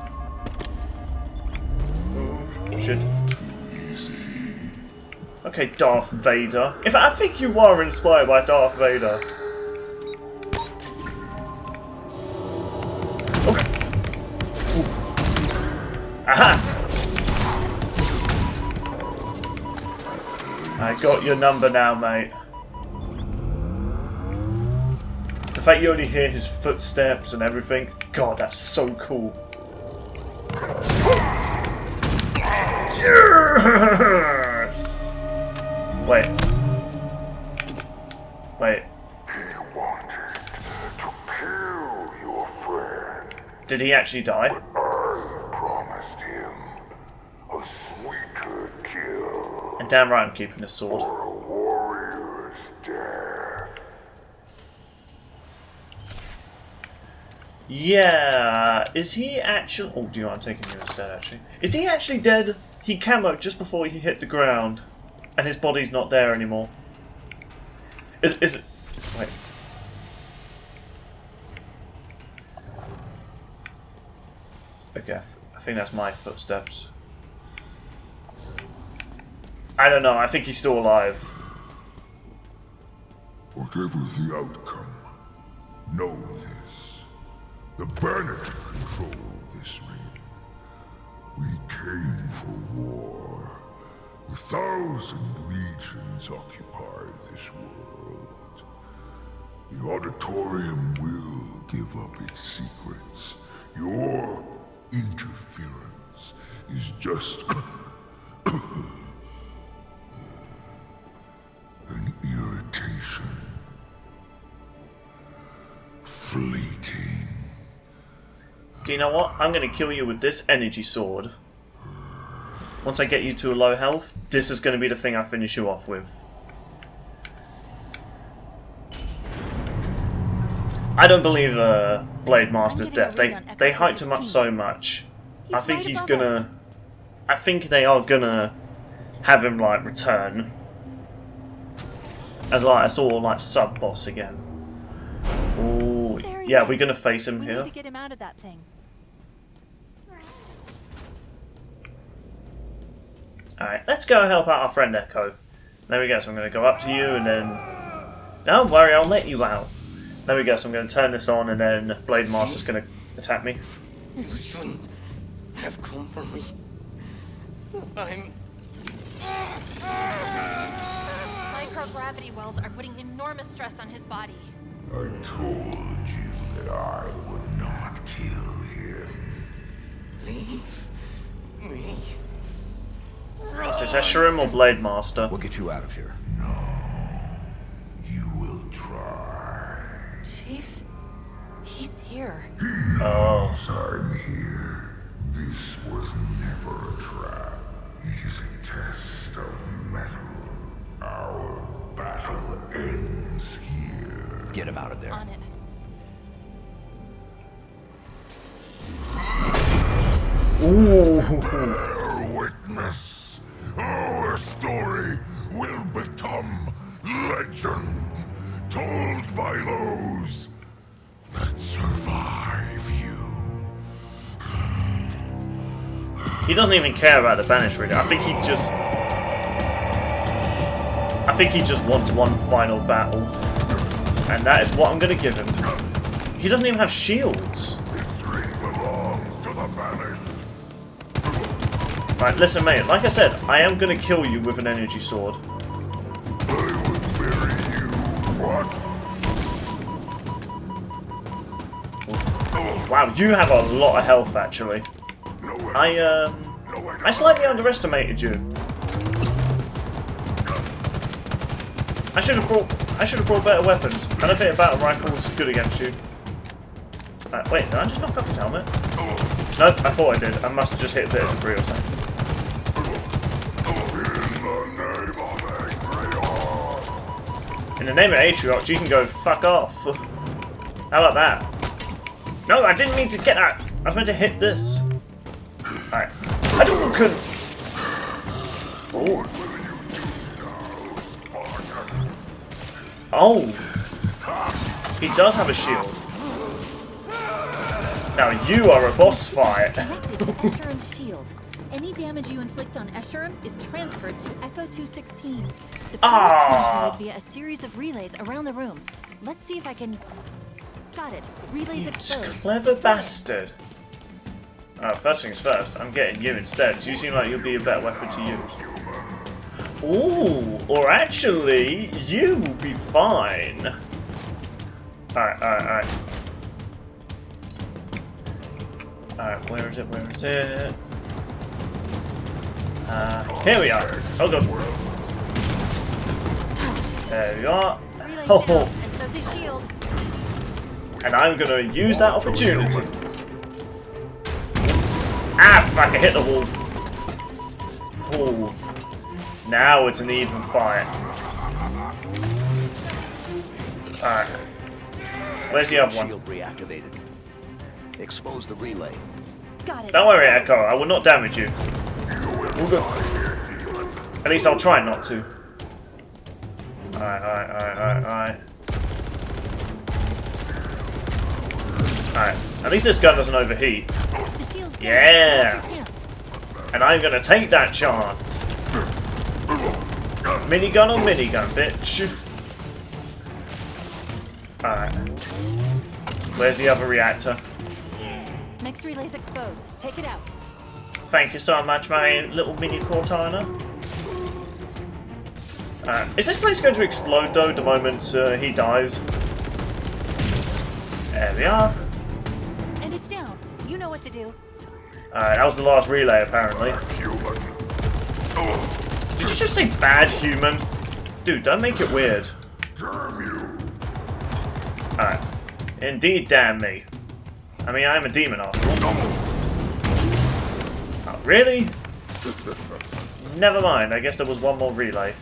Oh shit. Okay, Darth Vader. In fact, I think you are inspired by Darth Vader. Okay. Ooh. Aha! I got your number now, mate. The fact you only hear his footsteps and everything, God, that's so cool. Yes! Wait. Wait. He wanted to kill your friend. Did he actually die? I promised him a sweeter kill. And damn right I'm keeping the sword. For a warrior's death. Yeah, is he actually... Oh, do you know what? I'm taking you instead, actually. Is he actually dead? He camoed just before he hit the ground, and his body's not there anymore. Is it... Wait. Okay, I think that's my footsteps. I don't know, I think he's still alive. Whatever the outcome, know this. The Banished control this ring. We came for war. 1,000 legions occupy this world. The Auditorium will give up its secrets. Your interference is just an irritation. Fleeting. Do you know what? I'm going to kill you with this energy sword. Once I get you to a low health, this is going to be the thing I finish you off with. I don't believe Blade Master's death. They hyped him up so much. I think he's gonna... I think they are gonna have him like return as like a sort of like sub boss again. Oh yeah, we're gonna face him here. We need to get him out of that thing. Alright, let's go help out our friend Echo. There we go, so I'm going to go up to you and then... Don't worry, I'll let you out. There we go, so I'm going to turn this on and then Blade Master's going to attack me. You shouldn't have come for me. I'm... Microgravity wells are putting enormous stress on his body. I told you that I would not kill him. Leave me. Is this Escharum or Blade Master? We'll get you out of here. No. You will try. Chief, he's here. Oh. I'm here. This was never a trap. It is a test of metal. Our battle ends here. Get him out of there. On it. Ooh. Bear witness. Our story will become legend, told by those that survive you. He doesn't even care about the Banish really. I think he just wants one final battle. And that is what I'm gonna give him. He doesn't even have shields. This ring belongs to the Banished. Right, listen mate, like I said, I am gonna kill you with an energy sword. I would bury you. What? Wow, you have a lot of health actually. I slightly underestimated you. I should have brought better weapons. I don't think a battle rifle is good against you. Wait, did I just knock off his helmet? Nope, I thought I did. I must have just hit a bit of debris or something. In the name of Atriox, you can go fuck off. How about that? No, I didn't mean to get that. I was meant to hit this. Alright. I couldn't. Oh. Oh. He does have a shield. Now you are a boss fight. Connected to Escherum's shield. Any damage you inflict on Escharum is transferred to Echo 216. The power is transmitted via a series of relays around the room. Let's see if I can... Got it. Relays You exposed. clever bastard. First things first, I'm getting you instead. You seem like you'll be a better weapon to use. Ooh, or actually, you will be fine. Alright. Alright, where is it? Here we are. Oh god. There we are. Oh. And so's his shield. And I'm gonna use that opportunity. Ah, fuck, I hit the wall. Oh. Now it's an even fight. Alright. Where's the other one? Shield reactivated. Expose the relay. Got it. Don't worry, Echo. I will not damage you. All good. At least I'll try not to. Alright. Alright. At least this gun doesn't overheat. The shield's down. Yeah. Now's your chance. And I'm gonna take that chance. Minigun on minigun, bitch. Alright. Where's the other reactor? Next relay's exposed. Take it out. Thank you so much, my little mini Cortana. Is this place going to explode though the moment he dies? There we are. And it's down. You know what to do. Alright, that was the last relay apparently. Did you just say bad human? Dude, don't make it weird. Alright. Indeed, damn me. I mean, I'm a demon after all. Oh, really? Never mind, I guess there was one more relay.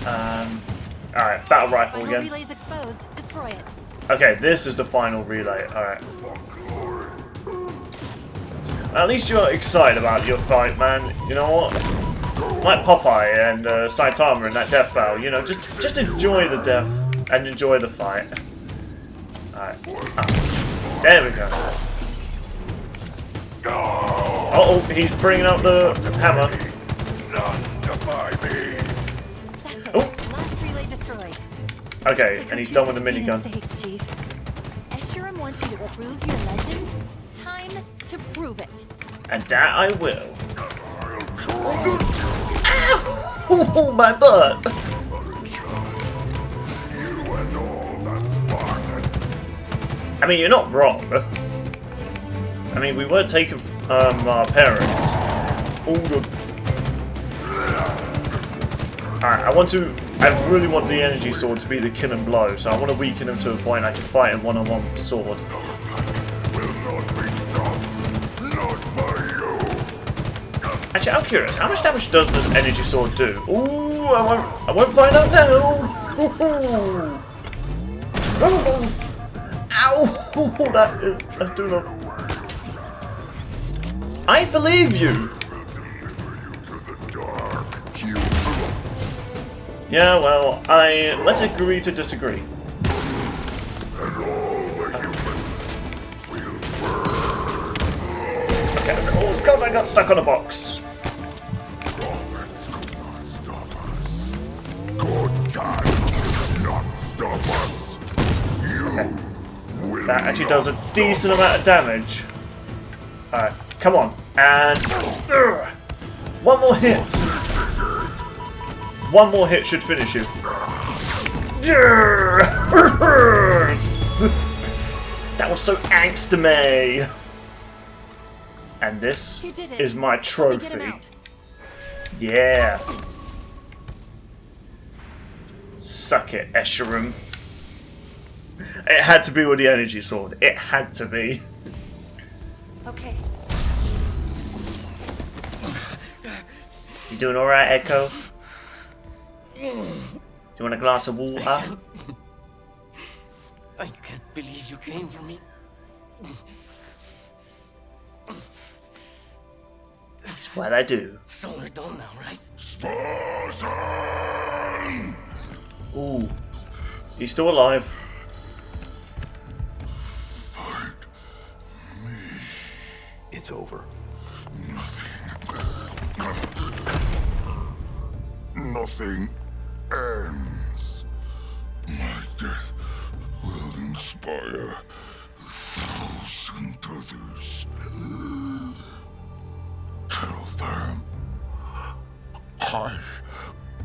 Alright, battle rifle Final again. relay's exposed. Destroy it. Okay, this is the final relay. Alright. At least you're excited about your fight, man. You know what? Like Popeye and Saitama in that death battle, you know, just enjoy the death and enjoy the fight. Alright. Oh, there we go. Uh-oh, he's bringing out the hammer. That's it. Oh. Last relay destroyed. Okay, and he's done with the 16 minigun. is safe, Chief. Escharum wants you to prove your legend. Time to prove it. And that I will. Ow! My butt! I mean, you're not wrong. I mean, we were taken from our parents. All good. Alright, I really want the energy sword to be the killing blow, so I want to weaken him to a point I can fight him one-on-one with a sword. Actually, I'm curious, how much damage does this energy sword do? Ooh, I won't find out now! Ooh. Ow! That's doing a... I believe you! Yeah, well, let's agree to disagree. Okay, oh god, I got stuck on a box. Okay. That actually does a decent amount of damage. Alright, come on. And... one more hit! One more hit should finish you. That was so angst-me. And this is my trophy. Yeah. Suck it, Escharum. It had to be with the energy sword. It had to be. Okay. You doing alright, Echo? Do you want a glass of water? I can't believe you came for me. That's what I do. So we're done now, right? Spartan! Ooh. He's still alive. Fight me. It's over. Nothing ends. My death will inspire 1,000 others. Tell them I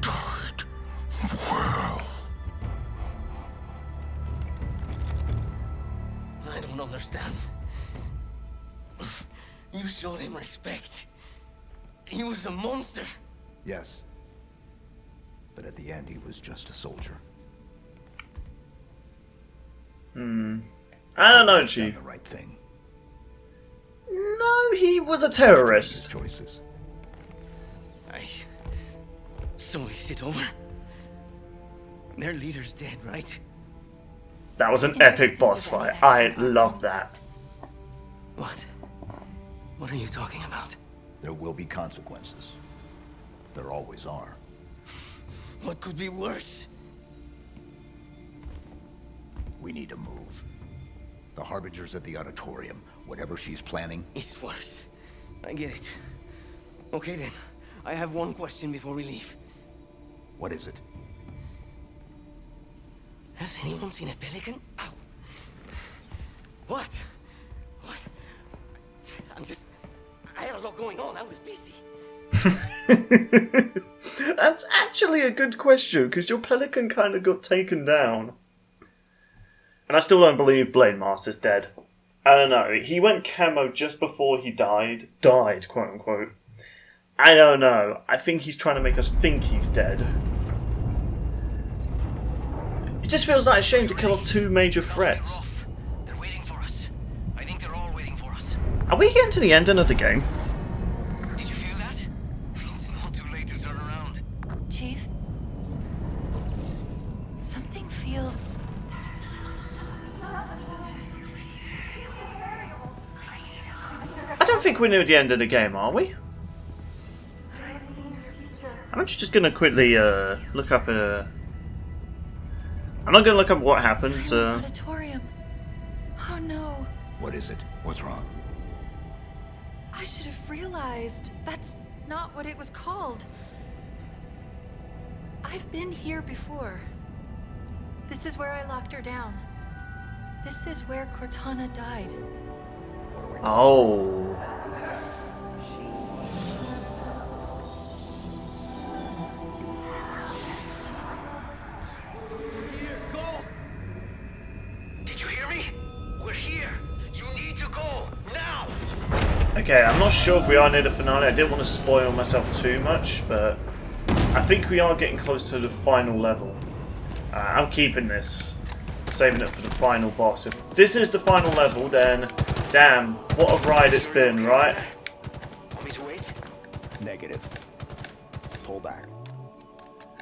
died well. I don't understand. You showed him respect. He was a monster. Yes. But at the end, he was just a soldier. I don't know, Chief. Done the right thing. No, he was a terrorist. Choices. So is it over? Their leader's dead, right? That was an epic boss fight. I love that. What? What are you talking about? There will be consequences. There always are. What could be worse? We need to move. The Harbinger's at the auditorium. Whatever she's planning... It's worse. I get it. Okay then. I have one question before we leave. What is it? Has anyone seen a pelican? Ow. What? What? I had a lot going on. I was busy. That's actually a good question, because your pelican kind of got taken down. And I still don't believe Blade Master's dead. I don't know. He went camo just before he died. Died, quote unquote. I don't know. I think he's trying to make us think he's dead. It just feels like a shame to kill off two major threats. They're waiting for us. I think they're all waiting for us. Are we getting to the ending of the game? Did you feel that? It's not too late to turn around. Chief? Something feels... I don't think we're near the end of the game, are we? I'm actually just going to quickly look up I'm not going to look up what happens. Auditorium. Oh no. What is it? What's wrong? I should have realized. That's not what it was called. I've been here before. This is where I locked her down. This is where Cortana died. Oh. Did you hear me? We're here. You need to go now. Okay, I'm not sure if we are near the finale. I didn't want to spoil myself too much, but I think we are getting close to the final level. I'm keeping this, saving it for the final boss. If this is the final level, then damn, what a ride it's been, right? Want me to wait? Negative. Pull back.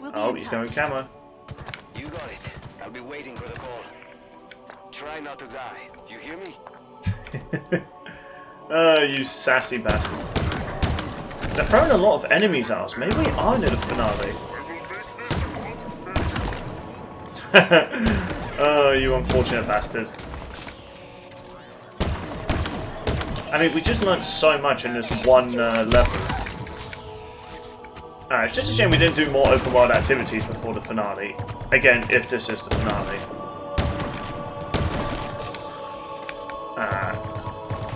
We'll be Oh, in he's touch. going camo. You got it. I'll be waiting for the call. Try not to die. You hear me? Oh, you sassy bastard. They're throwing a lot of enemies at us. Maybe we are near the finale. Oh, you unfortunate bastard. I mean, we just learned so much in this one level. It's just a shame we didn't do more open world activities before the finale. Again, if this is the finale.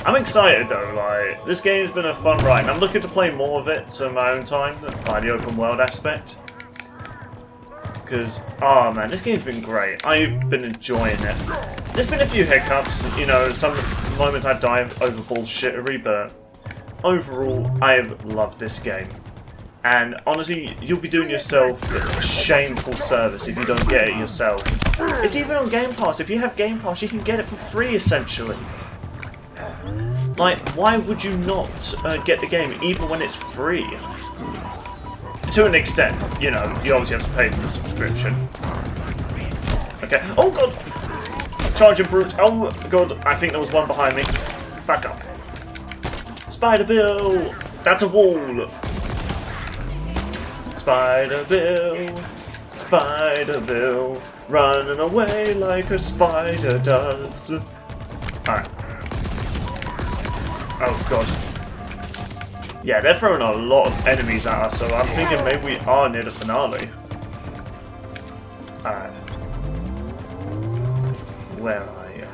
I'm excited though, like, this game's been a fun ride, and I'm looking to play more of it on my own time, by the open world aspect. Because, oh man, this game's been great. I've been enjoying it. There's been a few hiccups, you know, some moments I die over bullshittery, but overall, I've loved this game. And honestly, you'll be doing yourself a shameful service if you don't get it yourself. It's even on Game Pass. If you have Game Pass, you can get it for free, essentially. Like, why would you not get the game, even when it's free? To an extent, you know, you obviously have to pay for the subscription. Okay. Oh god! Charging brute. Oh god, I think there was one behind me. Back off. Spider Bill! That's a wall! Spider Bill, running away like a spider does. Alright. Oh god. Yeah, they're throwing a lot of enemies at us, so I'm thinking maybe we are near the finale. Alright. Where are you?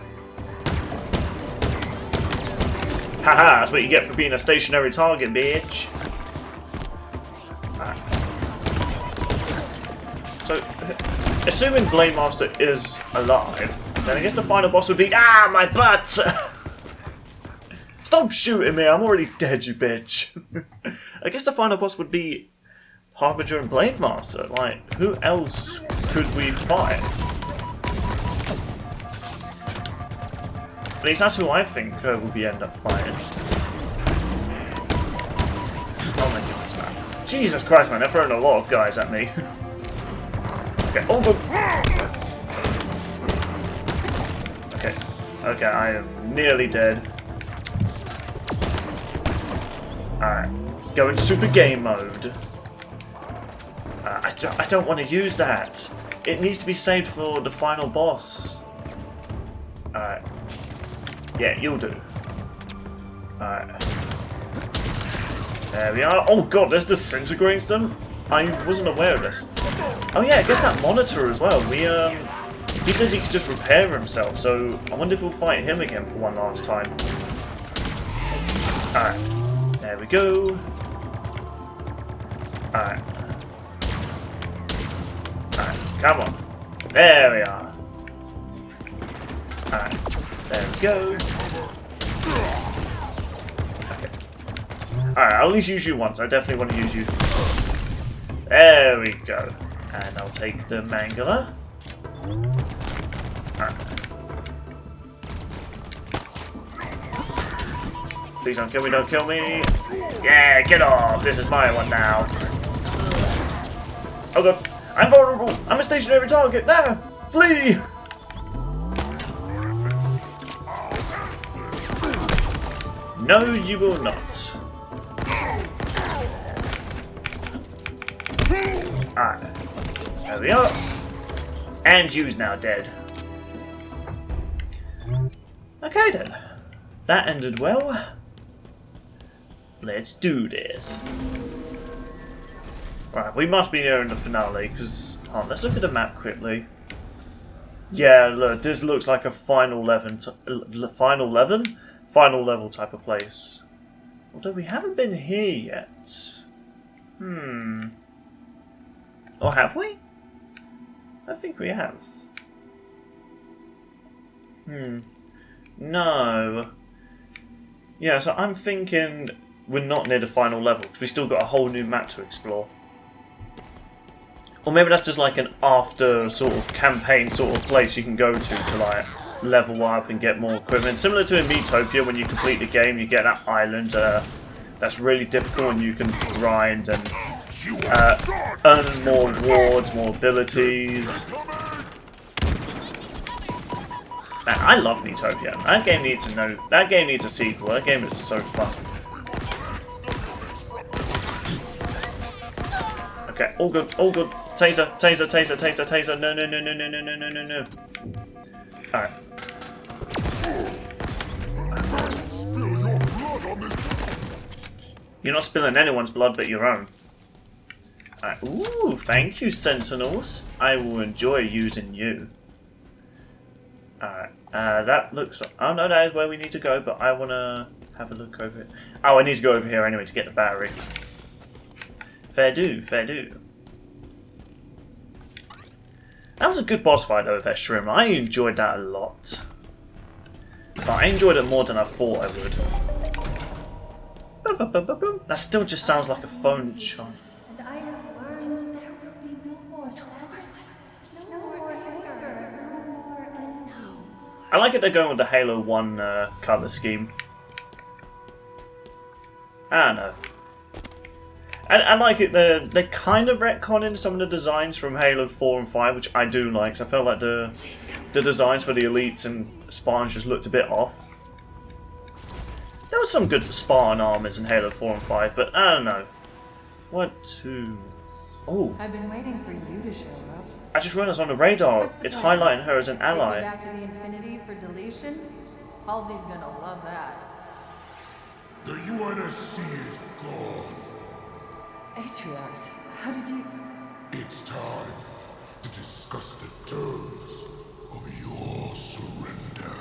Haha, that's what you get for being a stationary target, bitch. Alright. So, assuming Blade Master is alive, then I guess the final boss would be— ah, my butt! Stop shooting me, I'm already dead, you bitch. I guess the final boss would be Harbinger and Blade Master. Like, who else could we fight? At least that's who I think we end up fighting. Oh my goodness, man. Jesus Christ, man, they're throwing a lot of guys at me. Okay, oh good. Okay, I am nearly dead. Alright, go into super game mode. I don't want to use that. It needs to be saved for the final boss. Alright. Yeah, you'll do. Alright. There we are. Oh god, there's disintegrating stuff? I wasn't aware of this. Oh yeah, I guess that monitor as well. He says he can just repair himself, so I wonder if we'll fight him again for one last time. Alright. There we go. Alright. Alright, come on. There we are. Alright. There we go. Okay. Alright, I'll at least use you once. I definitely want to use you. There we go. And I'll take the mangler. Alright. Please don't kill me, don't kill me. Yeah, get off. This is my one now. Oh god. I'm vulnerable. I'm a stationary target. Now, flee. No, you will not. Alright. There we are. And you's now dead. Okay then. That ended well. Let's do this. Right, we must be nearing the finale, because... Hold on, let's look at the map quickly. Yeah, look, this looks like a final level type of place. Although we haven't been here yet. Or have we? I think we have. No. Yeah, so I'm thinking we're not near the final level, because we still got a whole new map to explore. Or maybe that's just like an after sort of campaign sort of place you can go to like level up and get more equipment. Similar to in Metopia, when you complete the game, you get that island that's really difficult and you can grind and earn more rewards, more abilities. Man, I love Metopia. That game needs a sequel. That game is so fun. Okay, all good, all good. Taser, taser, taser, taser, taser. No, no, no, no, no, no, no, no, no, no. Alright. You're not spilling anyone's blood but your own. Alright. Ooh, thank you, Sentinels. I will enjoy using you. Alright. That looks... Oh no, that is where we need to go, but I want to have a look over it. Oh, I need to go over here anyway to get the battery. Fair do, fair do. That was a good boss fight though with that shrimp. I enjoyed that a lot. But I enjoyed it more than I thought I would. Boom, boom, boom, boom, boom. That still just sounds like a phone chime. And I have learned there will be no more sadness, no more anger, no more envy. I like it they're going with the Halo 1 colour scheme. I don't know. I like it, they're kind of retconning some of the designs from Halo 4 and 5, which I do like, so I felt like the designs for the Elites and Spartans just looked a bit off. There was some good Spartan armors in Halo 4 and 5, but I don't know. What to... Oh. I've been waiting for you to show up. I just realized on the radar, it's highlighting her as an ally. Take me back to the Infinity for deletion? Halsey's gonna love that. The UNSC is gone. Atriox, how did you... It's time to discuss the terms of your surrender.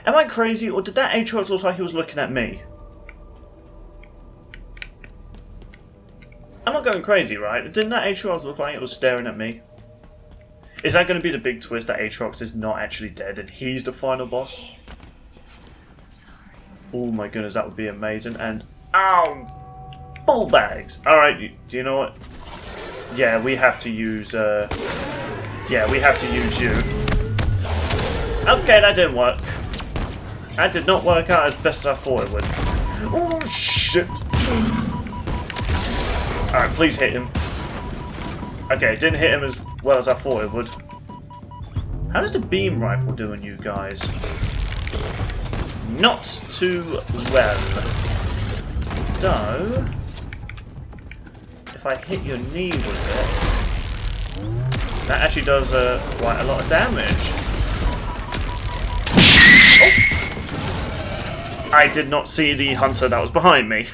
Am I crazy, or did that Atriox look like he was looking at me? I'm not going crazy, right? Didn't that Atriox look like it was staring at me? Is that going to be the big twist that Atriox is not actually dead and he's the final boss? Oh my goodness, that would be amazing. And ow, ball bags. All right, do you know what? Yeah, we have to use. Yeah, we have to use you. Okay, that didn't work. That did not work out as best as I thought it would. Oh shit! All right, please hit him. Okay, it didn't hit him as well as I thought it would. How does the beam rifle do on you guys? Not too well. Though, if I hit your knee with it, that actually does quite a lot of damage. Oh! I did not see the hunter that was behind me.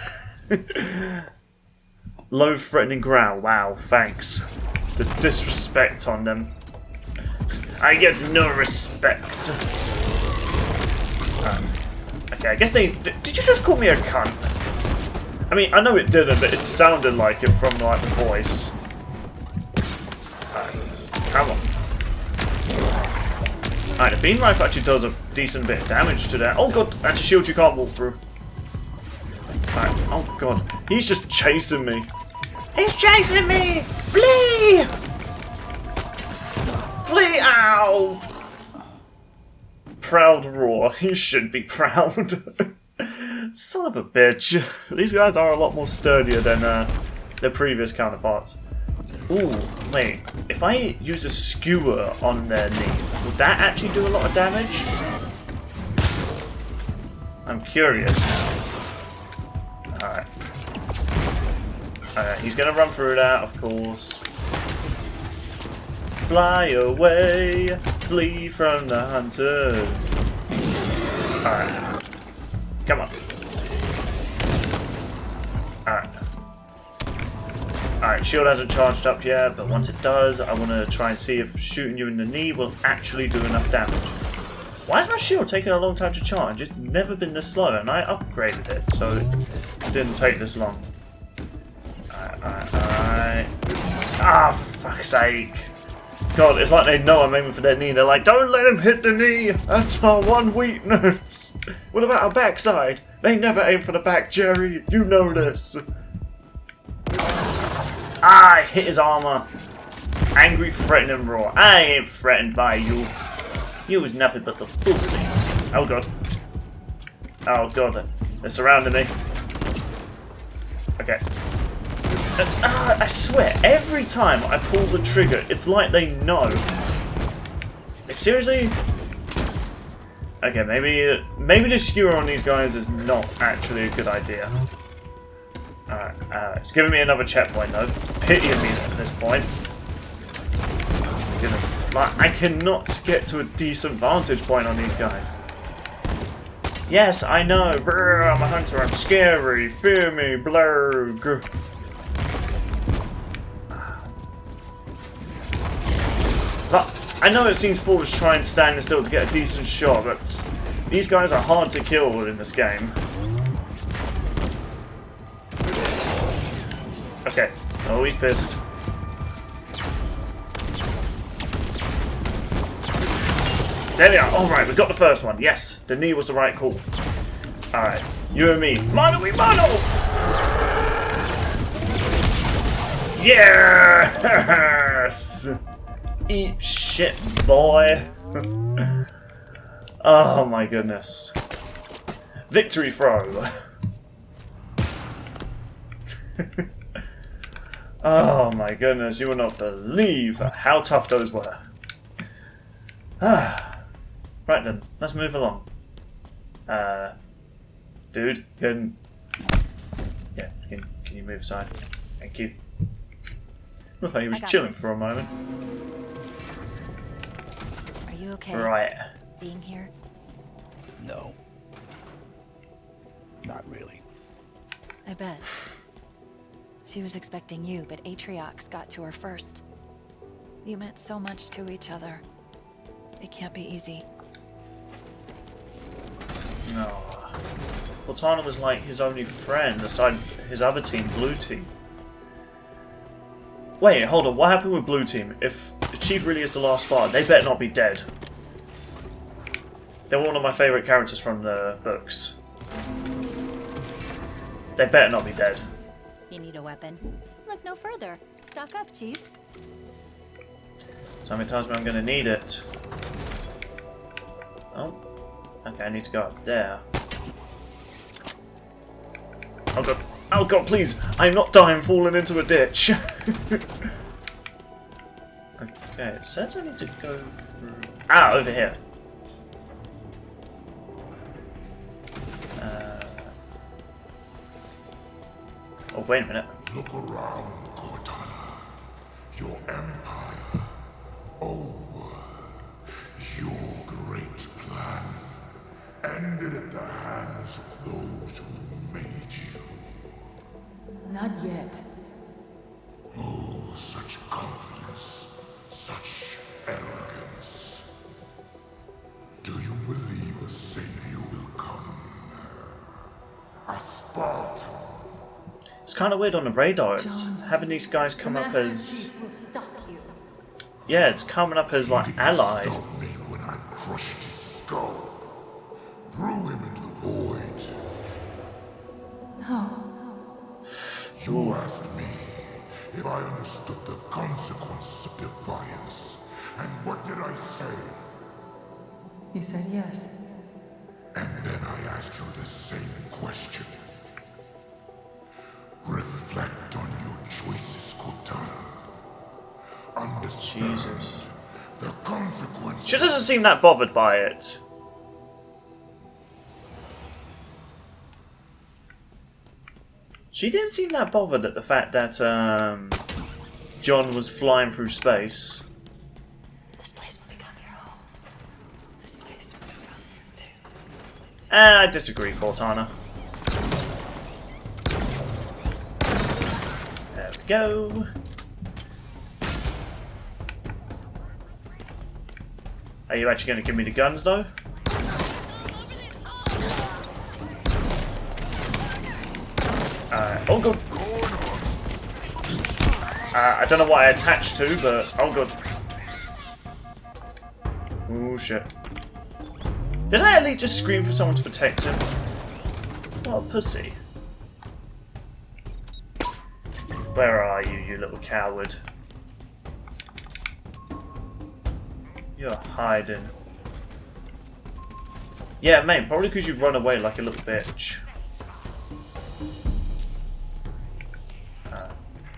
Low threatening growl. Wow, thanks. The disrespect on them. I get no respect. Okay, I guess they... Did you just call me a cunt? I mean, I know it didn't, but it sounded like it from like the voice. Come on. Alright, the beam rifle actually does a decent bit of damage to that. Oh god, that's a shield you can't walk through. Alright, oh god. He's just chasing me. He's chasing me! Flee! Flee! Ow! Proud roar. You should be proud. Son of a bitch. These guys are a lot more sturdier than their previous counterparts. Ooh, wait. If I use a skewer on their knee, would that actually do a lot of damage? I'm curious. Alright. Alright, he's gonna run through that, of course. Fly away, flee from the hunters. Alright. Come on. Alright. Alright, shield hasn't charged up yet, but once it does, I want to try and see if shooting you in the knee will actually do enough damage. Why is my shield taking a long time to charge? It's never been this slow, and I upgraded it, so it didn't take this long. Alright. Ah, for fuck's sake. God, it's like they know I'm aiming for their knee. They're like, don't let him hit the knee! That's our one weakness! What about our backside? They never aim for the back, Jerry! You know this! Ah, I hit his armor. Angry, threatening roar. I ain't threatened by you. You was nothing but the pussy. Oh god. Oh god. They're surrounding me. Okay. I swear, every time I pull the trigger, it's like they know. Seriously? Okay, maybe the skewer on these guys is not actually a good idea. Alright, it's giving me another checkpoint though. It's pitying me at this point. Oh, goodness. Like, I cannot get to a decent vantage point on these guys. Yes, I know. Brr, I'm a hunter. I'm scary. Fear me, blurg. But I know it seems foolish to try and stand still to get a decent shot, but these guys are hard to kill in this game. Okay. Oh, he's pissed. There we are. Alright, we got the first one. Yes, the knee was the right call. Alright, you and me. Mano y mano! Yes! Eat shit, boy. Oh my goodness. Victory throw. Oh my goodness, you will not believe how tough those were. Right then, let's move along. Dude, can you move aside? Thank you. Looks like he was chilling for a moment. Are you okay? Right. Being here? No. Not really. I bet. She was expecting you, but Atriox got to her first. You meant so much to each other. It can't be easy. No. Cortana was like his only friend aside his other team, Blue Team. Wait, hold on, what happened with Blue Team? If the Chief really is the last Spartan, they better not be dead. They're one of my favourite characters from the books. They better not be dead. You need a weapon? Look no further. Stock up, Chief. So many times when I'm going to need it. Oh. Okay, I need to go up there. Oh god. Oh god, please! I'm not dying falling into a ditch! Okay, it says I need to go through... Ah, over here. Oh, wait a minute. Look around, Cortana. Your empire over. Your great plan ended at the hands of those who made you. Not yet. Oh, such confidence, such arrogance. Do you believe a savior will come? A Spartan? It's kind of weird on the radar. It's having these guys come up as... Will stop you. Yeah, it's coming up as like allies. Stop me when I crushed his skull. Threw him into the void. No. You asked me if I understood the consequences of defiance. And what did I say? You said yes. And then I asked you the same question. Reflect on your choices, Cortana. Understand Jesus. the consequences. She doesn't seem that bothered by it. She didn't seem that bothered at the fact that John was flying through space. This place will become your home. This place will become your too. I disagree, Cortana. There we go. Are you actually going to give me the guns, though? Oh, good. I don't know what I attached to, but... Oh, good. Oh, shit. Did I at least just scream for someone to protect him? What a pussy. Where are you, you little coward? You're hiding. Yeah, mate, probably because you run away like a little bitch.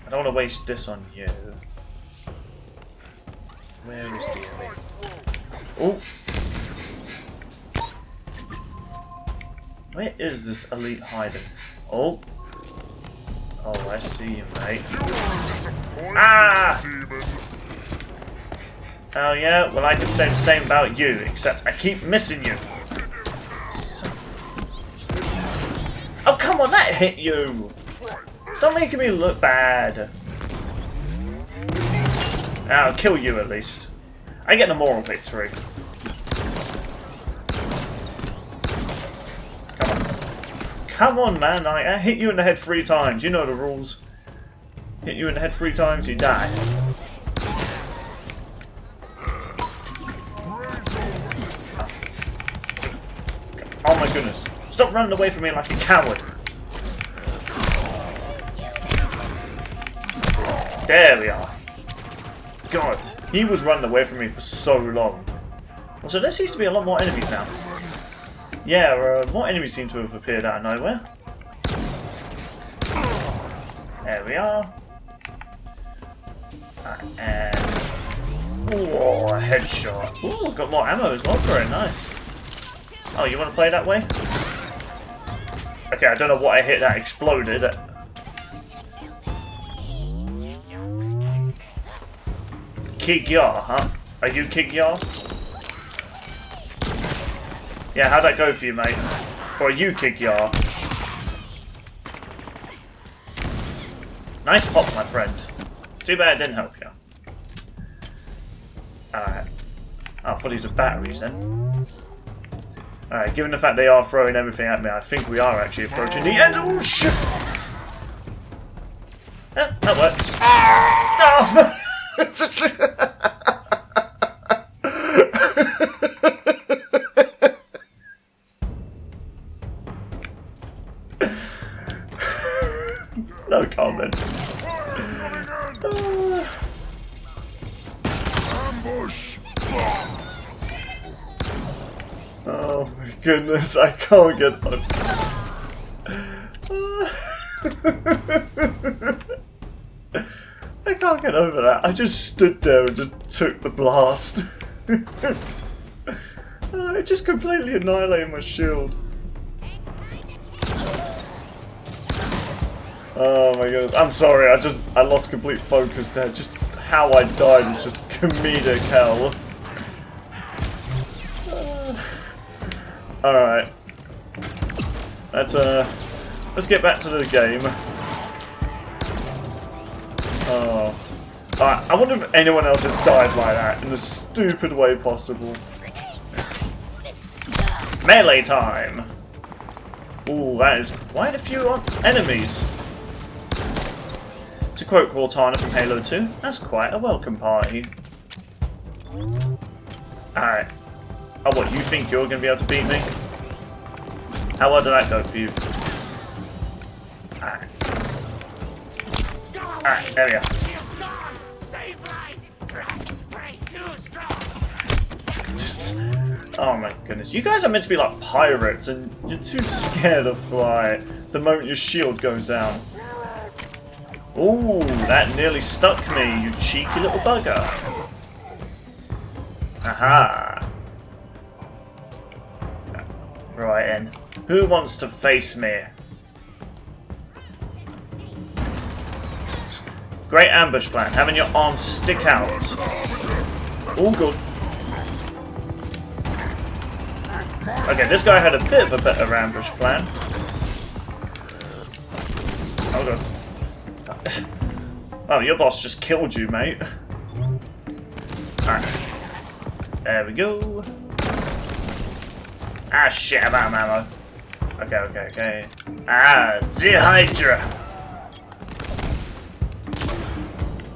I don't want to waste this on you. Where is Deary? Oh! Where is this elite hiding? Oh! Oh, I see you, mate. Ah! Oh yeah? Well, I could say the same about you, except I keep missing you. Oh, come on, that hit you! Stop making me look bad. I'll kill you at least. I get the moral victory. Come on. Come on, man. I hit you in the head 3 times. You know the rules. Hit you in the head 3 times, you die. Oh my goodness. Stop running away from me like a coward. There we are. God, he was running away from me for so long. Also, there seems to be a lot more enemies now. Yeah, more enemies seem to have appeared out of nowhere. There we are. And... oh, a headshot. Ooh, got more ammo as well for it. Nice. Oh, you want to play that way? Okay, I don't know what I hit that exploded. Kig-Yar, huh? Are you Kig-Yar? Yeah, how'd that go for you, mate? Or are you Kig-Yar? Nice pop, my friend. Too bad it didn't help you. Alright. Oh, I thought these were batteries then. Alright, given the fact they are throwing everything at me, I think we are actually approaching the end. Oh, shit! Yeah, that works. Oh! No comment. Oh my goodness, I can't get up. I can't get over that. I just stood there and just took the blast. It just completely annihilated my shield. Oh my god. I'm sorry, I lost complete focus there. Just how I died was just comedic hell. Alright. Let's get back to the game. Oh. Alright, I wonder if anyone else has died like that in the stupid way possible. Melee time! Ooh, that is quite a few enemies. To quote Cortana from Halo 2, that's quite a welcome party. Alright. Oh, what, you think you're going to be able to beat me? How well did that go for you? Alright. Alright, there we go. Oh my goodness. You guys are meant to be like pirates and you're too scared to fly the moment your shield goes down. Ooh, that nearly stuck me, you cheeky little bugger. Aha. Right then. Who wants to face me? Great ambush plan. Having your arms stick out. All good. Okay, this guy had a bit of a better ambush plan. Hold on. Oh, your boss just killed you, mate. Alright. There we go. Ah, shit, I'm out of ammo. Okay. Ah, the Hydra!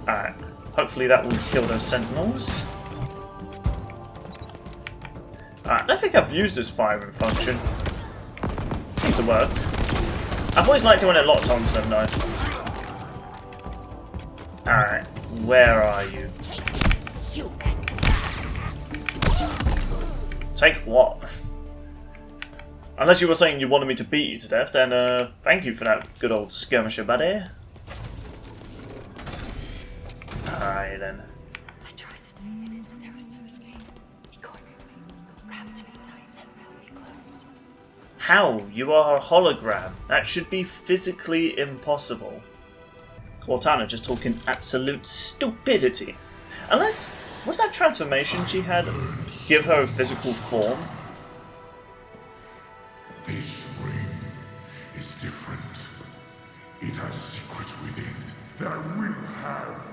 Alright. Hopefully that will kill those sentinels. Alright, I don't think I've used this firing function. Seems to work. I've always liked it when it locked onto them, though. Alright, where are you? Take what? Unless you were saying you wanted me to beat you to death, then thank you for that good old skirmisher, buddy. Alright then. I tried to say it, but there was no escape. He cornered me, wrapped me tight, and held me close. How? You are a hologram. That should be physically impossible. Cortana just talking absolute stupidity. Unless, was that transformation she had give her a physical form? This ring is different. It has secrets within that I will have.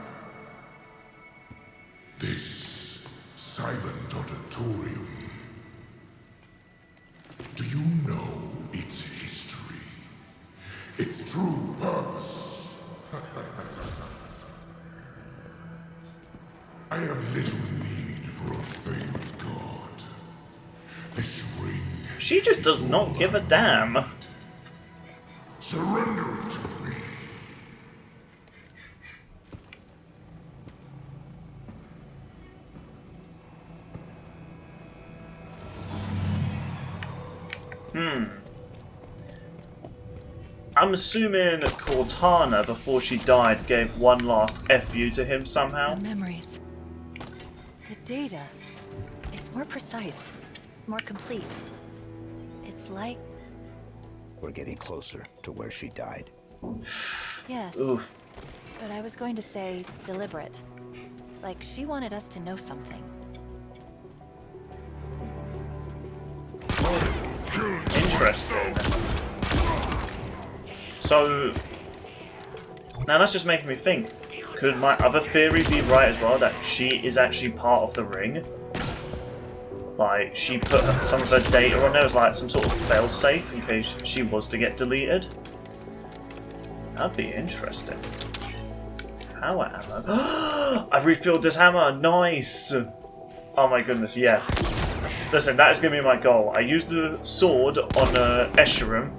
This silent auditorium. Do you know its history? Its true purpose? I have little need for a failed god. This ring. She just does not give a damn. Surrender it to me. I'm assuming Cortana, before she died, gave one last FU to him somehow. The memories. The data. It's more precise. More complete. It's like... We're getting closer to where she died. Yes. Oof. But I was going to say deliberate. Like she wanted us to know something. Interesting. So, now that's just making me think. Could my other theory be right as well, that she is actually part of the ring? Like, she put some of her data on there as like some sort of failsafe in case she was to get deleted? That'd be interesting. Power ammo. I've refilled this hammer! Nice! Oh my goodness, yes. Listen, that is going to be my goal. I used the sword on Escharum.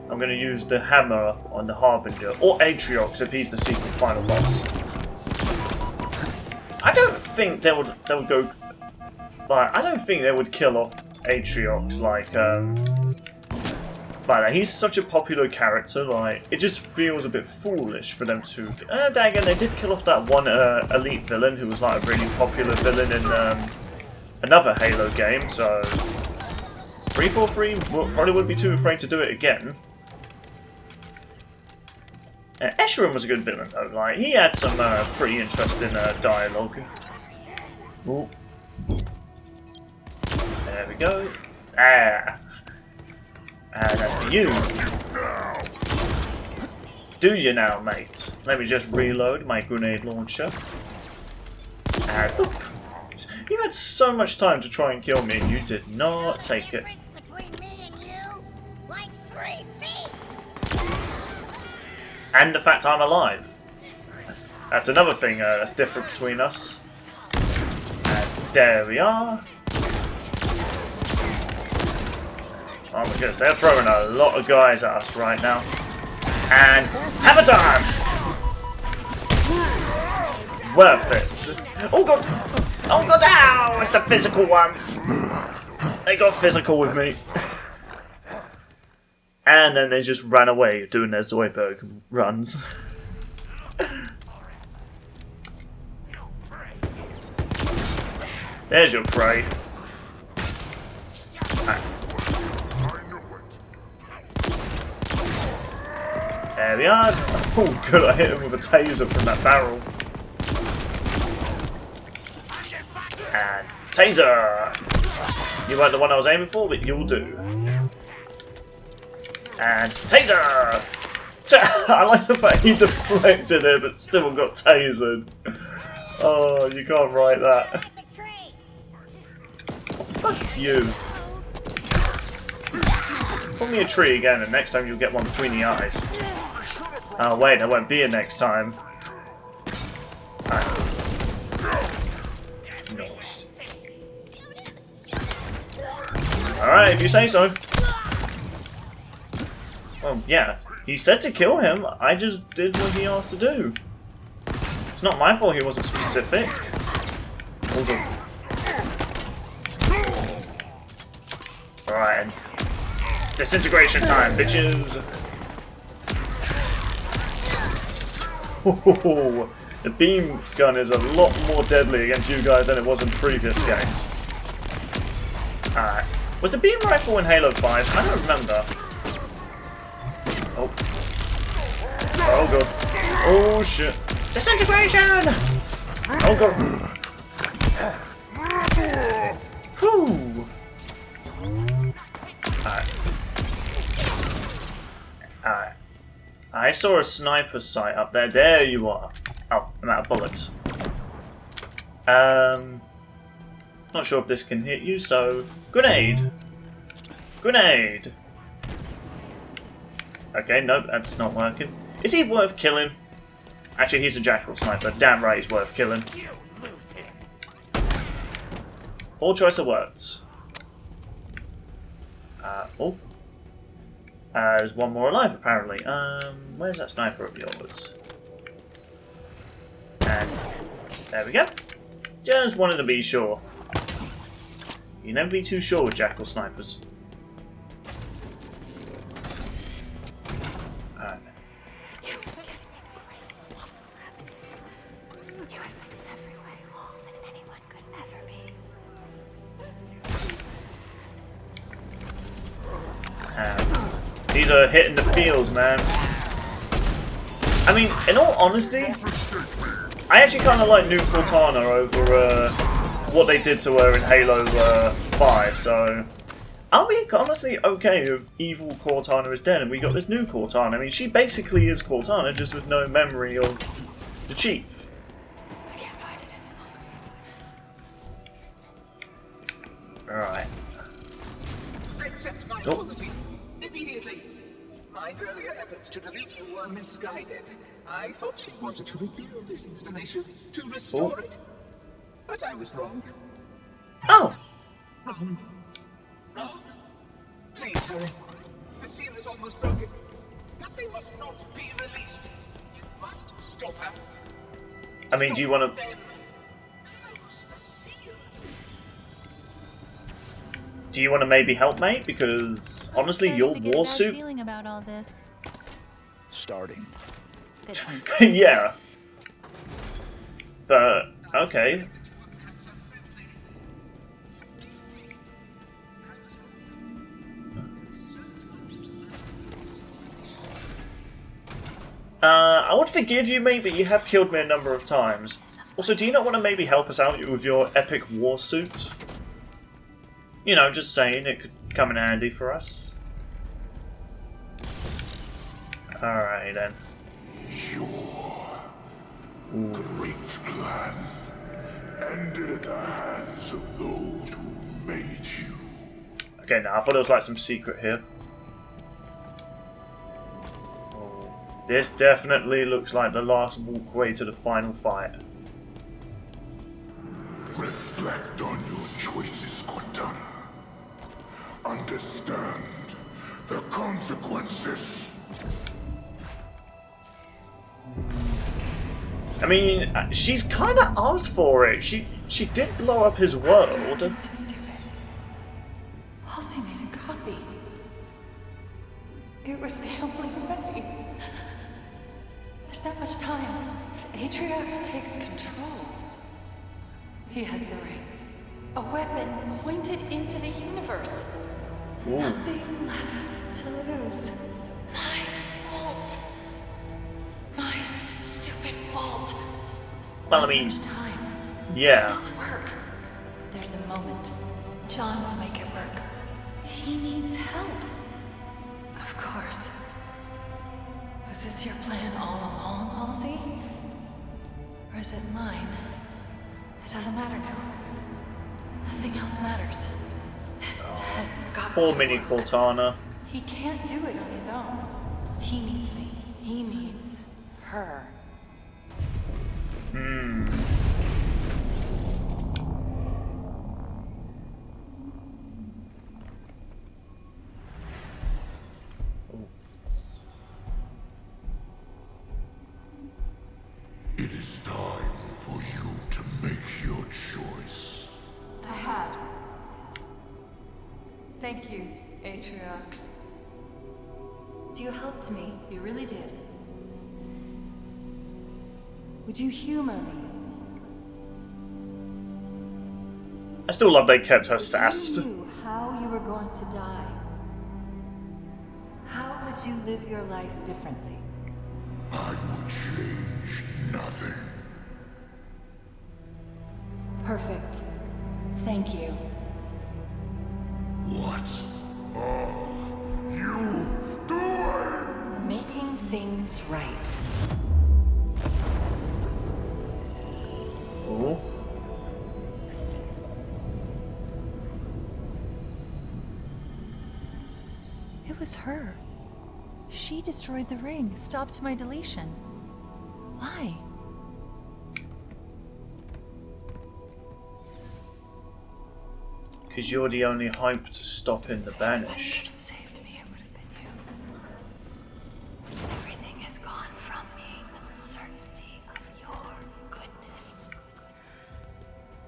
I'm going to use the hammer on the Harbinger. Or Atriox if he's the secret final boss. I don't think they would go... Like, I don't think they would kill off Atriox like like that. He's such a popular character, like, it just feels a bit foolish for them to... dang it, they did kill off that one elite villain who was like a really popular villain in another Halo game, so... 343 probably wouldn't be too afraid to do it again. Escharum was a good villain though, like, he had some pretty interesting dialogue. Ooh. There we go. And as for you, do you now, mate? Let me just reload my grenade launcher. And oop. You had so much time to try and kill me, and you did not take it. Between me and you, like 3 feet. And the fact I'm alive. That's another thing that's different between us. And there we are. Oh my goodness, they're throwing a lot of guys at us right now. And hammer time! Worth it. Oh god! Oh god, ow! It's the physical ones! They got physical with me. And then they just ran away doing their Zoidberg runs. There's your prey. There we are. Oh good, I hit him with a taser from that barrel. And taser! You weren't the one I was aiming for, but you'll do. And taser! I like the fact he deflected it, but still got tasered. Oh, you can't write that. Oh, fuck you. Put me a tree again, and next time you'll get one between the eyes. Oh wait, there won't be a next time. Nice. Alright, if you say so. Oh, yeah. He said to kill him. I just did what he asked to do. It's not my fault he wasn't specific. Alright. Disintegration time, bitches! Oh, the beam gun is a lot more deadly against you guys than it was in previous games. Alright. Was the beam rifle in Halo 5? I don't remember. Oh. Oh god. Oh shit. Disintegration! Oh god. Whew. Alright. Alright. I saw a sniper sight up there. There you are. Oh, I'm out of bullets. Not sure if this can hit you, so... Grenade! Grenade! Okay, nope, that's not working. Is he worth killing? Actually, he's a Jackal sniper. Damn right he's worth killing. Poor choice of words. Oh. There's one more alive, apparently. Where's that sniper of yours? And there we go. Just wanted to be sure. You never be too sure with Jackal snipers. Alright. These are hitting the feels, man. I mean, in all honesty, I actually kind of like new Cortana over what they did to her in Halo 5, so I'll be honestly okay if evil Cortana is dead and we got this new Cortana. I mean, she basically is Cortana, just with no memory of the Chief. I can't fight it any longer. Alright. Accept my apology immediately. My earlier efforts to delete you were misguided. I thought she wanted to rebuild this installation, to restore it. But I was wrong. Oh! Wrong. Wrong. Please hurry. The seal is almost broken. But they must not be released. You must stop her. I mean, do you want to... Close the seal. Do do you want to maybe help, mate? Because honestly, your war suit. Feeling about all this. Starting. Good point. Yeah. But okay. I would forgive you, mate, but you have killed me a number of times. Also, do you not want to maybe help us out with your epic war suit? You know, just saying, it could come in handy for us. Alright then. Your great plan ended at the hands of those who made you. Okay, now I thought there was like some secret here. This definitely looks like the last walkway to the final fight. Reflect on your choices, Cortana. Understand the consequences. I mean, she's kind of asked for it. She did blow up his world. I'm so stupid. Halsey made a copy. It was the only way. There's not much time. If Atriox takes control, he has the ring. A weapon pointed into the universe. Ooh. Nothing left to lose. My fault. My stupid fault. Well, I mean, time. yeah. This work. There's a moment. John will make it work. He needs help. Of course. Was this your plan all along, Halsey? Or is it mine? It doesn't matter now. Nothing else matters. This has got Poor to mini work. Cortana. He can't do it on his own. He needs me. He needs her. It is time for you to make your choice. I have. Thank you, Atriox. You helped me. You really did. Would you humor me? I still love they kept her sass. You knew how you were going to die. How would you live your life differently? I would change nothing. Perfect. Thank you. What are you doing? Making things right. Oh. It was her. She destroyed the ring, stopped my deletion. Why? Because you're the only hope to stop in the Banished. Everything has gone from me. The certainty of your goodness.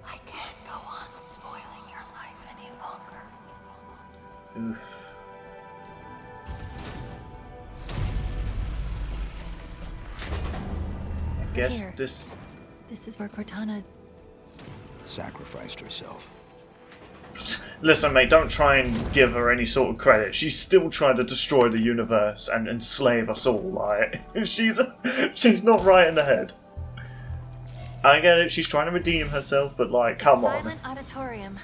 I can't go on spoiling your life any longer. Oof. I guess Here. This is where Cortana... Sacrificed herself. Listen, mate, don't try and give her any sort of credit. She's still trying to destroy the universe and enslave us all, like... she's not right in the head. I get it, she's trying to redeem herself, but like, come on. Silent auditorium.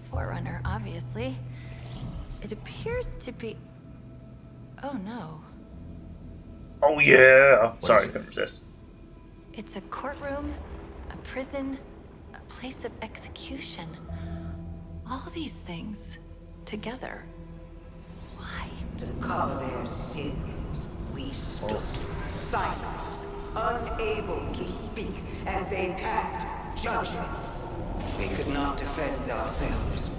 Forerunner, obviously. It appears to be... Oh no. Oh yeah! Sorry, couldn't resist. It's a courtroom, a prison, a place of execution. All these things together. Why? To cover their sins, we stood silent, unable to speak as they passed judgment. We could not defend ourselves.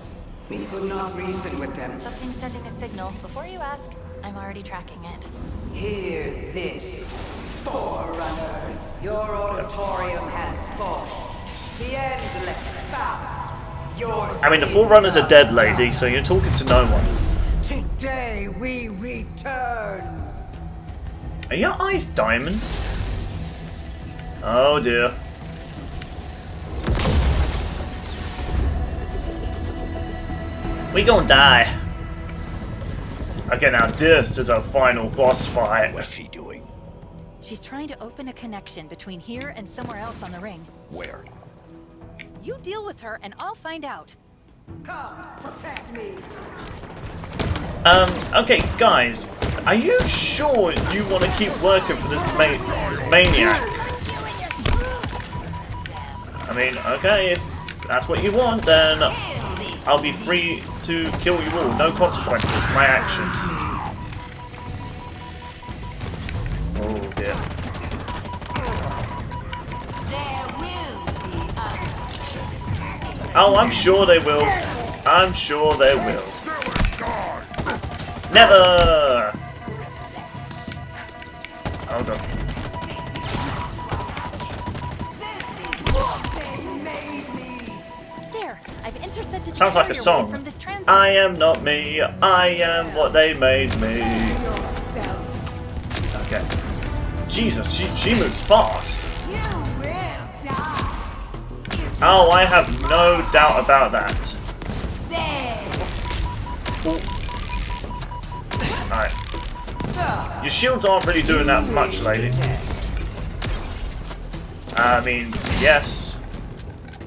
We could not reason with them. Something's sending a signal. Before you ask, I'm already tracking it. Hear this, Forerunners. Your auditorium has fallen. The endless bound. I mean, the Forerunners are dead, lady, so you're talking to no one. Today we return. Are your eyes diamonds? Oh dear. We gonna die. Okay, now this is our final boss fight. What's she doing? She's trying to open a connection between here and somewhere else on the ring. Where? You deal with her and I'll find out. Come, protect me. Okay, guys, are you sure you want to keep working for this maniac? I mean, okay, if that's what you want, then I'll be free to kill you all. No consequences for my actions. Oh dear. Oh, I'm sure they will. I'm sure they will. Never! Oh god. There, I've intercepted. Sounds like a song. From this I am not me. I am what they made me. Okay. Jesus, she moves fast. Oh, I have no doubt about that. Alright. Your shields aren't really doing that much, lady. I mean, yes.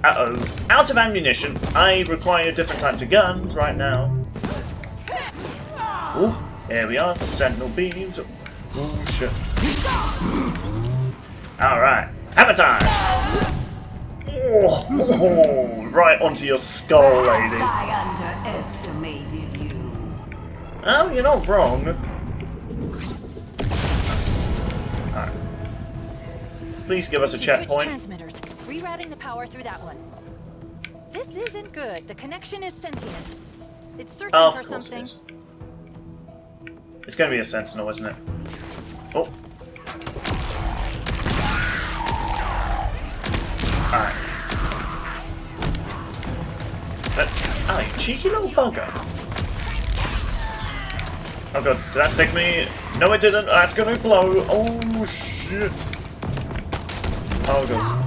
Uh-oh. Out of ammunition. I require different types of guns right now. Oh, here we are. Sentinel beams. Oh, shit. Alright. Hammer time! Oh, right onto your skull, lady. I underestimated you. Oh, you're not wrong. Alright. Please give us a checkpoint. Transmitters. Rerouting the power through that one. This isn't good. The connection is sentient. It's searching for something. It's going to be a sentinel, isn't it? Oh. Alright. Oh, you cheeky little bugger. Oh god, did that stick me? No it didn't, that's gonna blow. Oh shit. Oh god.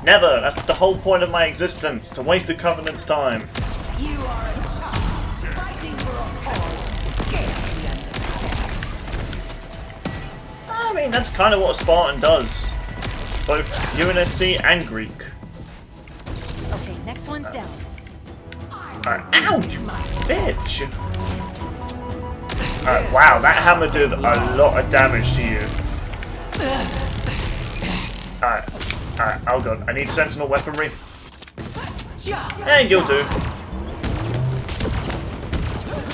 Never, that's the whole point of my existence, to waste the Covenant's time. You are a child, fighting for a cause, scarcely understand. I mean, that's kind of what a Spartan does. Both UNSC and Greek. Okay, next one's down. Alright. Ow, you bitch! Alright, wow, that hammer did a lot of damage to you. Alright, alright, oh god, I need sentinel weaponry. And you'll do.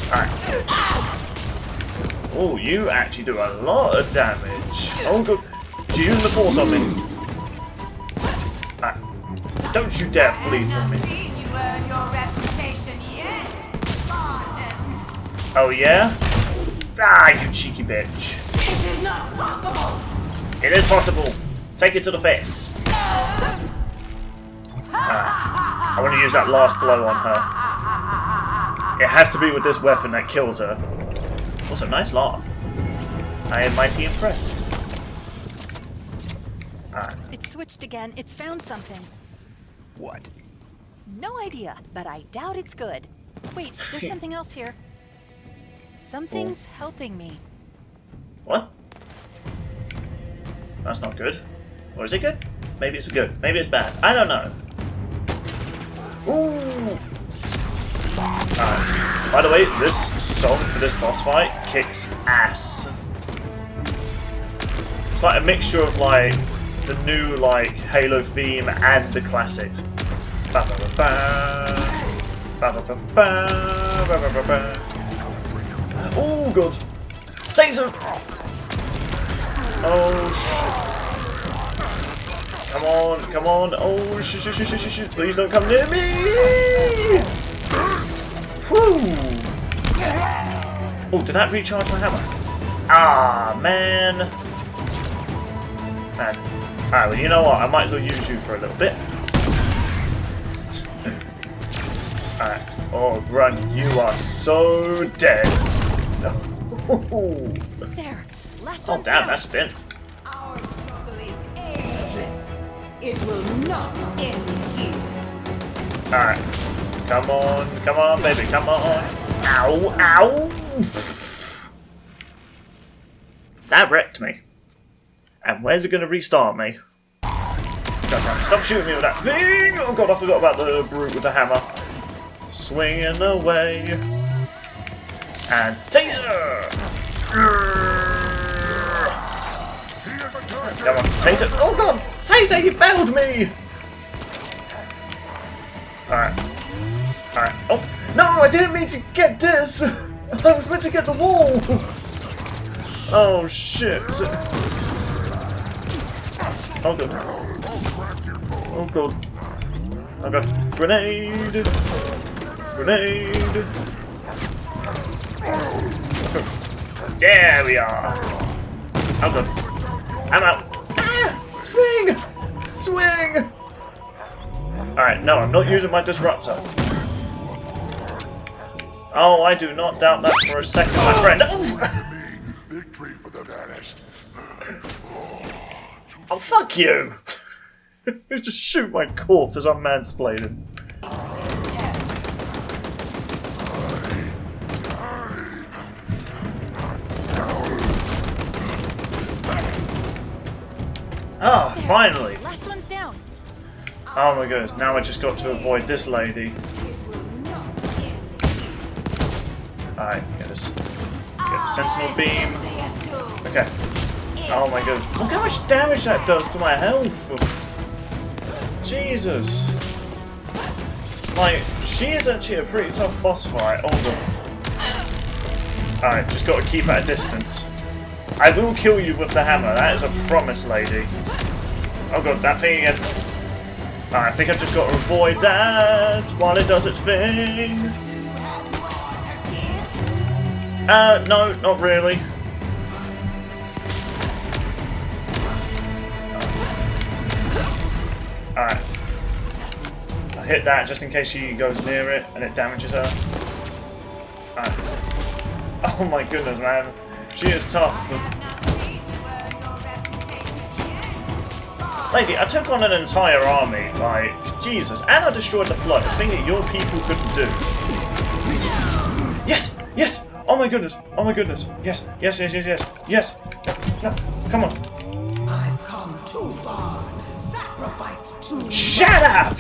Alright. Oh, you actually do a lot of damage. Oh god, she's using the force on me. Alright. Don't you dare flee from me. Oh yeah? Ah, you cheeky bitch. It is not possible. It is possible. Take it to the face. I want to use that last blow on her. It has to be with this weapon that kills her. Also, nice laugh. I am mighty impressed. It's switched again. It's found something. What? No idea, but I doubt it's good. Wait, there's something else here. Something's helping me. What? That's not good. Or is it good? Maybe it's good. Maybe it's bad. I don't know. Ooh! By the way, this song for this boss fight kicks ass. It's like a mixture of like the new like Halo theme and the classic. Oh god! Taser! Oh shit! Come on, come on! Oh shit! Please don't come near me! Whew! Oh, did that recharge my hammer? Ah, man! Man. Alright, well, you know what? I might as well use you for a little bit. Alright. Oh, Grunt, you are so dead. There. Last Oh, one damn, down. that's spin. Our struggle is ageless. It will not end here. Alright. Come on, baby, come on. Ow, ow! That wrecked me. And where's it going to restart me? God, stop shooting me with that thing! Oh god, I forgot about the brute with the hammer. Swinging away. And taser! Come on, taser! Oh god! Taser, you failed me! Alright. Alright. Oh! No, I didn't mean to get this! I was meant to get the wall! Oh shit. Oh god. Oh god. Oh god. Grenade! Grenade! There we are! Oh god. I'm out! Ah! Swing! Swing! Alright, no, I'm not using my disruptor. Oh, I do not doubt that for a second, my friend. Oh! Victory for the Banished. Oh, fuck you! You just shoot my corpse as I'm mansplaining. Ah, finally! Last one's down. Oh my goodness, now I just got to avoid this lady. Alright, get this. Get the sentinel beam. Okay. Oh my goodness. Look how much damage that does to my health! Jesus! Like, she is actually a pretty tough boss fight. Oh god. Alright, just gotta keep at a distance. I will kill you with the hammer, that is a promise, lady. Oh god, that thing again. Alright, I think I've just got to avoid that while it does its thing. No, not really. Alright. I'll hit that just in case she goes near it and it damages her. Alright. Oh my goodness, man. She is tough. Lady, I took on an entire army, like, Jesus, and I destroyed the flood, a thing that your people couldn't do. Yes! Yes! Oh my goodness! Oh my goodness! Yes! Yes, yes, yes, yes! Yes! No, come on! I've come too far. Sacrificed too. Shut up!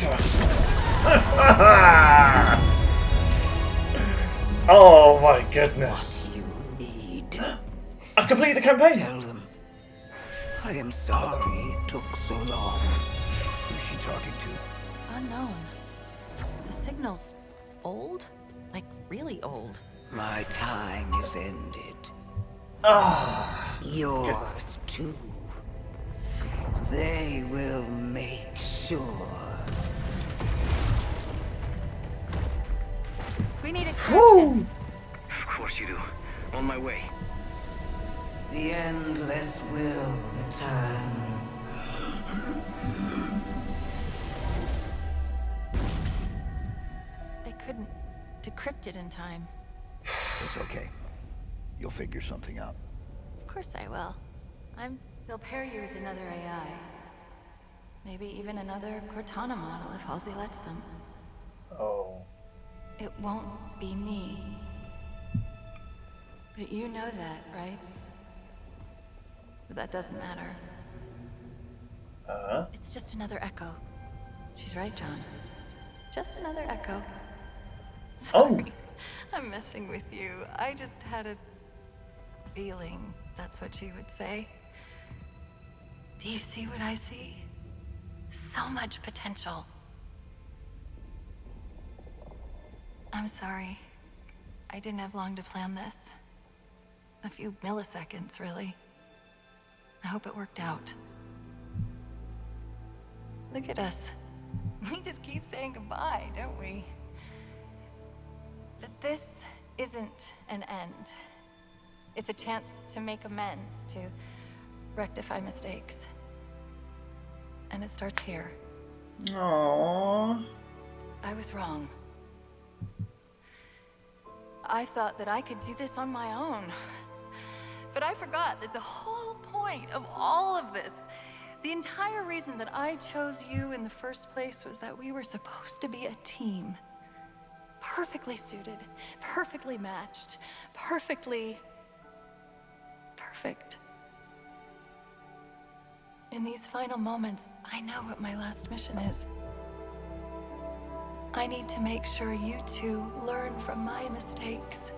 Oh my goodness! You need. I've completed the campaign! Tell them. I am sorry it took so long. Who's she talking to? Unknown. The signal's old? Like, really old. My time is ended. Ah. Yours too. They will make sure. We need extraction. Of course you do. On my way. The endless will return. I couldn't decrypt it in time. It's okay. You'll figure something out. Of course I will. They'll pair you with another AI. Maybe even another Cortana model if Halsey lets them. Oh. It won't be me. But you know that, right? But that doesn't matter. It's just another echo. She's right, John. Just another echo. Sorry. Oh! I'm messing with you. I just had a feeling that's what she would say. Do you see what I see? So much potential. I'm sorry. I didn't have long to plan this. A few milliseconds, really. I hope it worked out. Look at us. We just keep saying goodbye, don't we? But this isn't an end. It's a chance to make amends, to rectify mistakes. And it starts here. Aww. I was wrong. I thought that I could do this on my own. But I forgot that the whole point of all of this, the entire reason that I chose you in the first place, was that we were supposed to be a team. Perfectly suited, perfectly matched, perfect. In these final moments, I know what my last mission is. I need to make sure you two learn from my mistakes.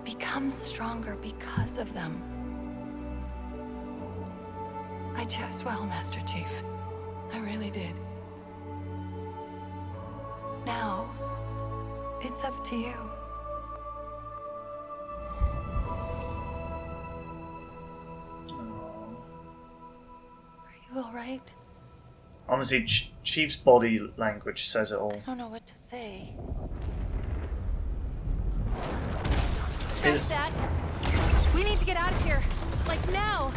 Become stronger because of them. I chose well, Master Chief. I really did. Now, it's up to you. Are you all right? Honestly, Chief's body language says it all. I don't know what to say. Scratch that. We need to get out of here. Like now.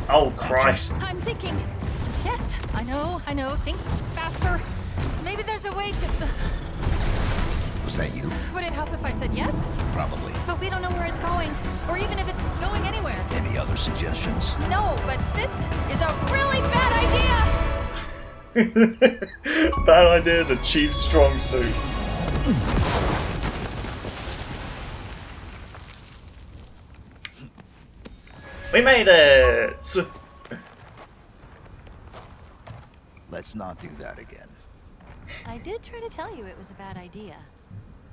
Oh, Christ. I'm thinking. Yes, I know. Think faster. Maybe there's a way to... Was that you? Would it help if I said yes? Probably. But we don't know where it's going, or even if it's going anywhere. Any other suggestions? No, but this is a really bad idea! Bad idea is a Chief's strong suit. We made it! Let's not do that again. I did try to tell you it was a bad idea.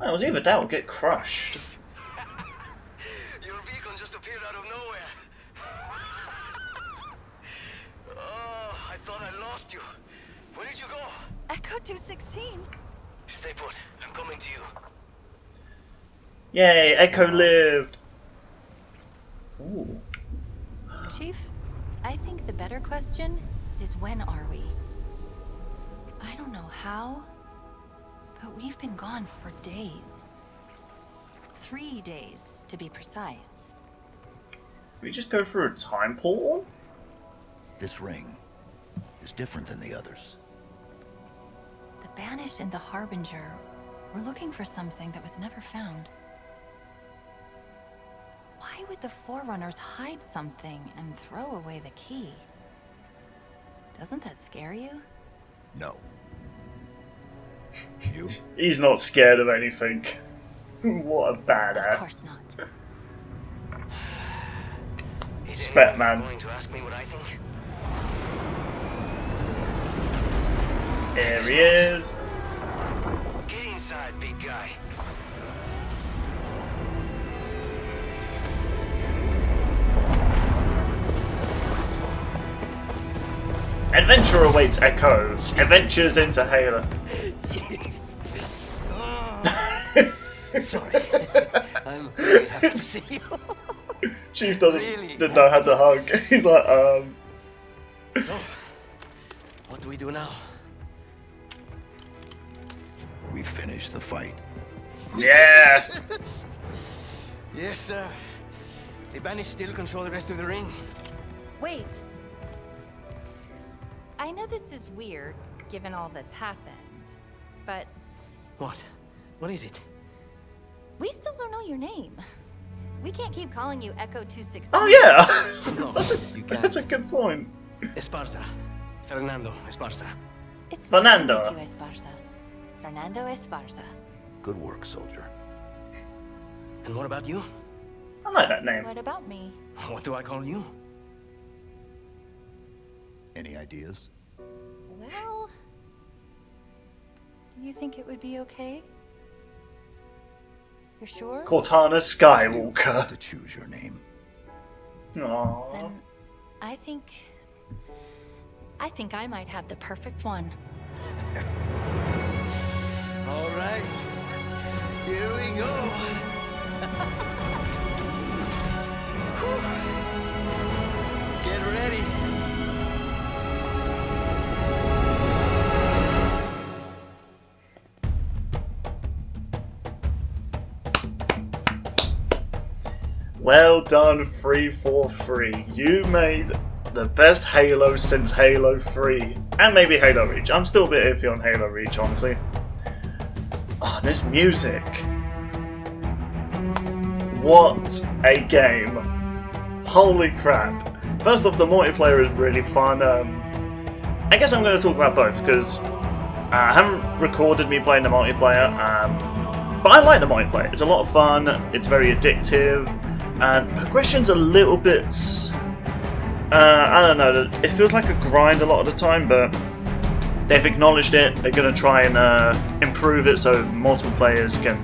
I was either that or get crushed. Your beacon just appeared out of nowhere. Oh, I thought I lost you. Where did you go? Echo 216. Stay put. I'm coming to you. Yay, Echo lived. Ooh. Chief, I think the better question is when are we? I don't know how, but we've been gone for days. 3 days, to be precise. We just go through a time portal? This ring is different than the others. The Banished and the Harbinger were looking for something that was never found. Why would the Forerunners hide something and throw away the key? Doesn't that scare you? No. You? He's not scared of anything. What a badass. Of course not. Spec man. Going to ask me what I think? Here he is. Get inside, big guy. Adventure awaits Echo. Adventures into Halo. Sorry. I'm really happy to see you. Chief didn't know how to hug. He's like, So, what do we do now? We finished the fight. Yes! Yes, sir. The Banish still control the rest of the ring. Wait. I know this is weird, given all that's happened, but... What? What is it? We still don't know your name. We can't keep calling you Echo 216. Oh yeah! No, that's a good point. Esparza. Fernando Esparza. It's Fernando. nice to meet you, Esparza. Fernando Esparza. Good work, soldier. And what about you? I like that name. What about me? What do I call you? Any ideas? Well... Do you think it would be okay? You're sure? Cortana Skywalker. To choose your name. Aww. Then I think I might have the perfect one. All right. Here we go. Get ready. Well done, 343. You made the best Halo since Halo 3. And maybe Halo Reach. I'm still a bit iffy on Halo Reach, honestly. Oh, this music. What a game. Holy crap. First off, the multiplayer is really fun. I guess I'm going to talk about both, because I haven't recorded me playing the multiplayer, but I like the multiplayer. It's a lot of fun, it's very addictive, and progression's a little bit... I don't know, it feels like a grind a lot of the time, but they've acknowledged it. They're going to try and improve it so multiple players can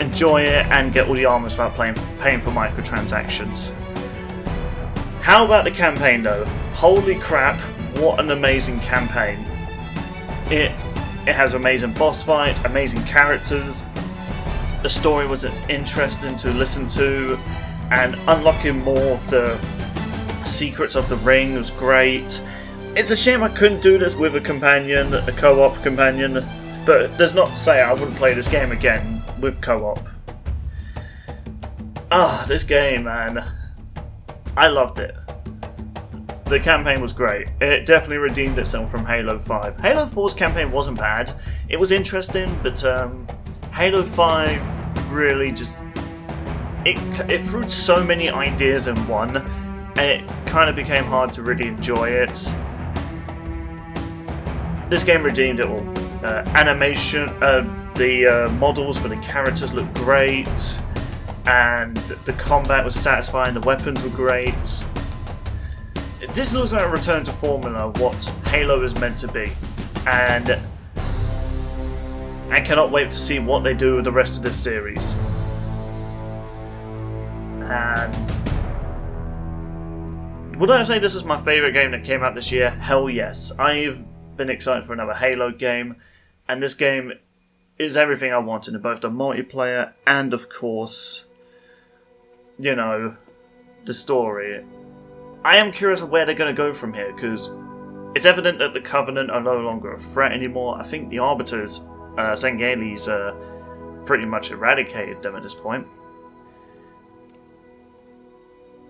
enjoy it and get all the armor without paying for microtransactions. How about the campaign though? Holy crap, what an amazing campaign. It has amazing boss fights, amazing characters. The story was interesting to listen to, and unlocking more of the secrets of the ring was great. It's a shame I couldn't do this with a companion, a co-op companion, but there's not to say I wouldn't play this game again with co-op. This game, man. I loved it. The campaign was great. It definitely redeemed itself from Halo 5. Halo 4's campaign wasn't bad. It was interesting, but Halo 5 really just... It threw so many ideas in one, and it kind of became hard to really enjoy it. This game redeemed it all. Animation, the models for the characters looked great, and the combat was satisfying, the weapons were great. This looks like a return to formula of what Halo is meant to be, and I cannot wait to see what they do with the rest of this series. And would I say this is my favourite game that came out this year? Hell yes. I've been excited for another Halo game, and this game is everything I wanted in both the multiplayer and, of course, you know, the story. I am curious of where they're going to go from here, because it's evident that the Covenant are no longer a threat anymore. I think the Arbiters, Zangali's, pretty much eradicated them at this point.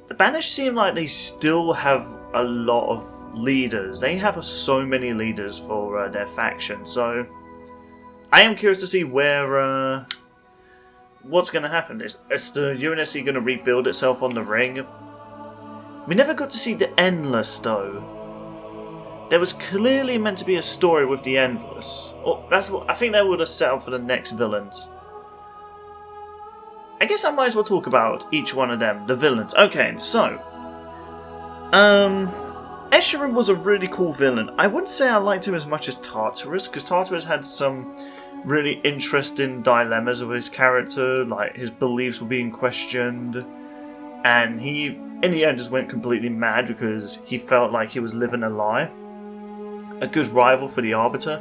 The Banished seem like they still have a lot of leaders. They have so many leaders for their faction, so I am curious to see where what's going to happen. Is the UNSC going to rebuild itself on the ring? We never got to see the Endless, though. There was clearly meant to be a story with the Endless. That's what I think they would have set up for the next villains. I guess I might as well talk about each one of them, the villains. Okay, so Escharum was a really cool villain. I wouldn't say I liked him as much as Tartarus, because Tartarus had some really interesting dilemmas of his character, like his beliefs were being questioned, and he, in the end, just went completely mad because he felt like he was living a lie. A good rival for the Arbiter.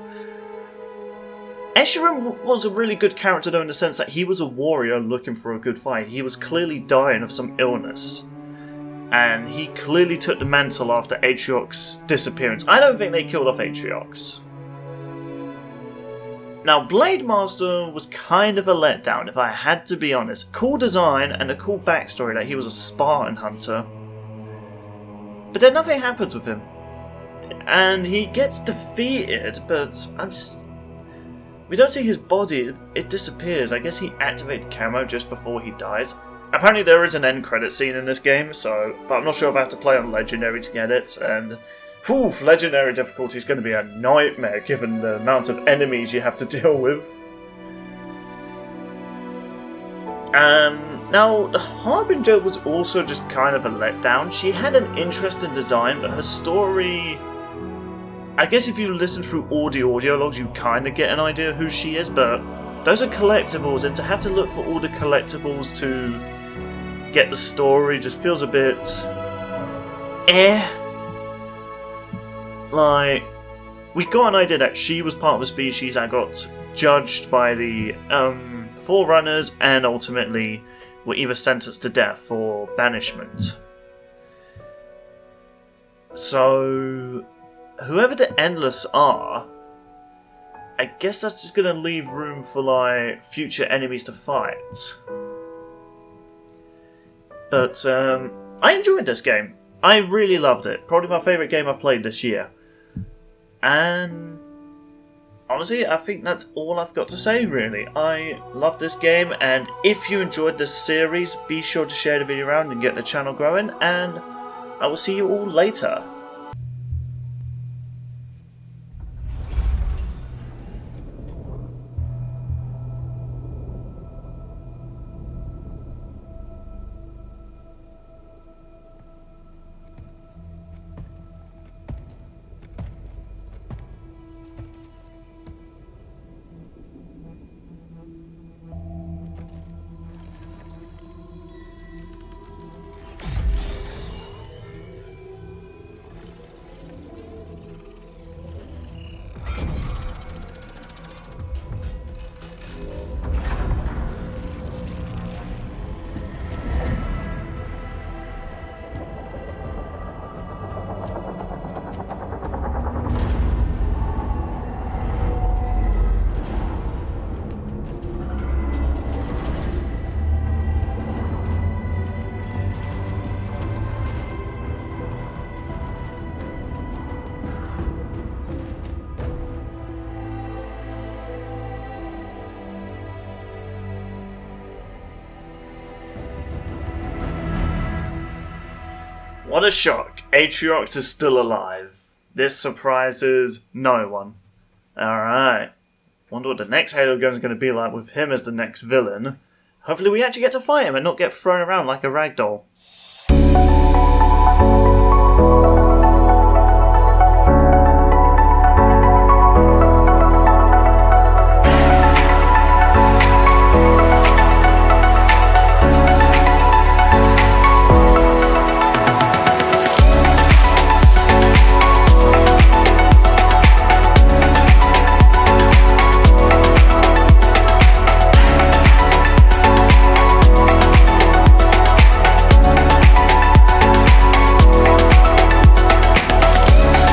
Escharum was a really good character though, in the sense that he was a warrior looking for a good fight. He was clearly dying of some illness, and he clearly took the mantle after Atriox's disappearance. I don't think they killed off Atriox. Now, Blade Master was kind of a letdown, if I had to be honest. Cool design and a cool backstory that he was a Spartan hunter, but then nothing happens with him, and he gets defeated, but we don't see his body, it disappears. I guess he activated camo just before he dies. Apparently there is an end credit scene in this game, but I'm not sure if I have to play on Legendary to get it, and Legendary difficulty is going to be a nightmare given the amount of enemies you have to deal with. Now, the Harbinger was also just kind of a letdown. She had an interesting design, but her story... I guess if you listen through all the audio logs, you kind of get an idea who she is, but those are collectibles, and to have to look for all the collectibles to get the story just feels a bit... Like, we got an idea that she was part of a species that got judged by the Forerunners and ultimately were either sentenced to death for banishment. So... whoever the Endless are, I guess that's just going to leave room for, like, future enemies to fight. But, I enjoyed this game. I really loved it. Probably my favourite game I've played this year. And honestly, I think that's all I've got to say, really. I love this game, and if you enjoyed this series, be sure to share the video around and get the channel growing, and I will see you all later. What a shock. Atriox is still alive. This surprises no one. Alright. Wonder what the next Halo game is going to be like with him as the next villain. Hopefully we actually get to fight him and not get thrown around like a ragdoll.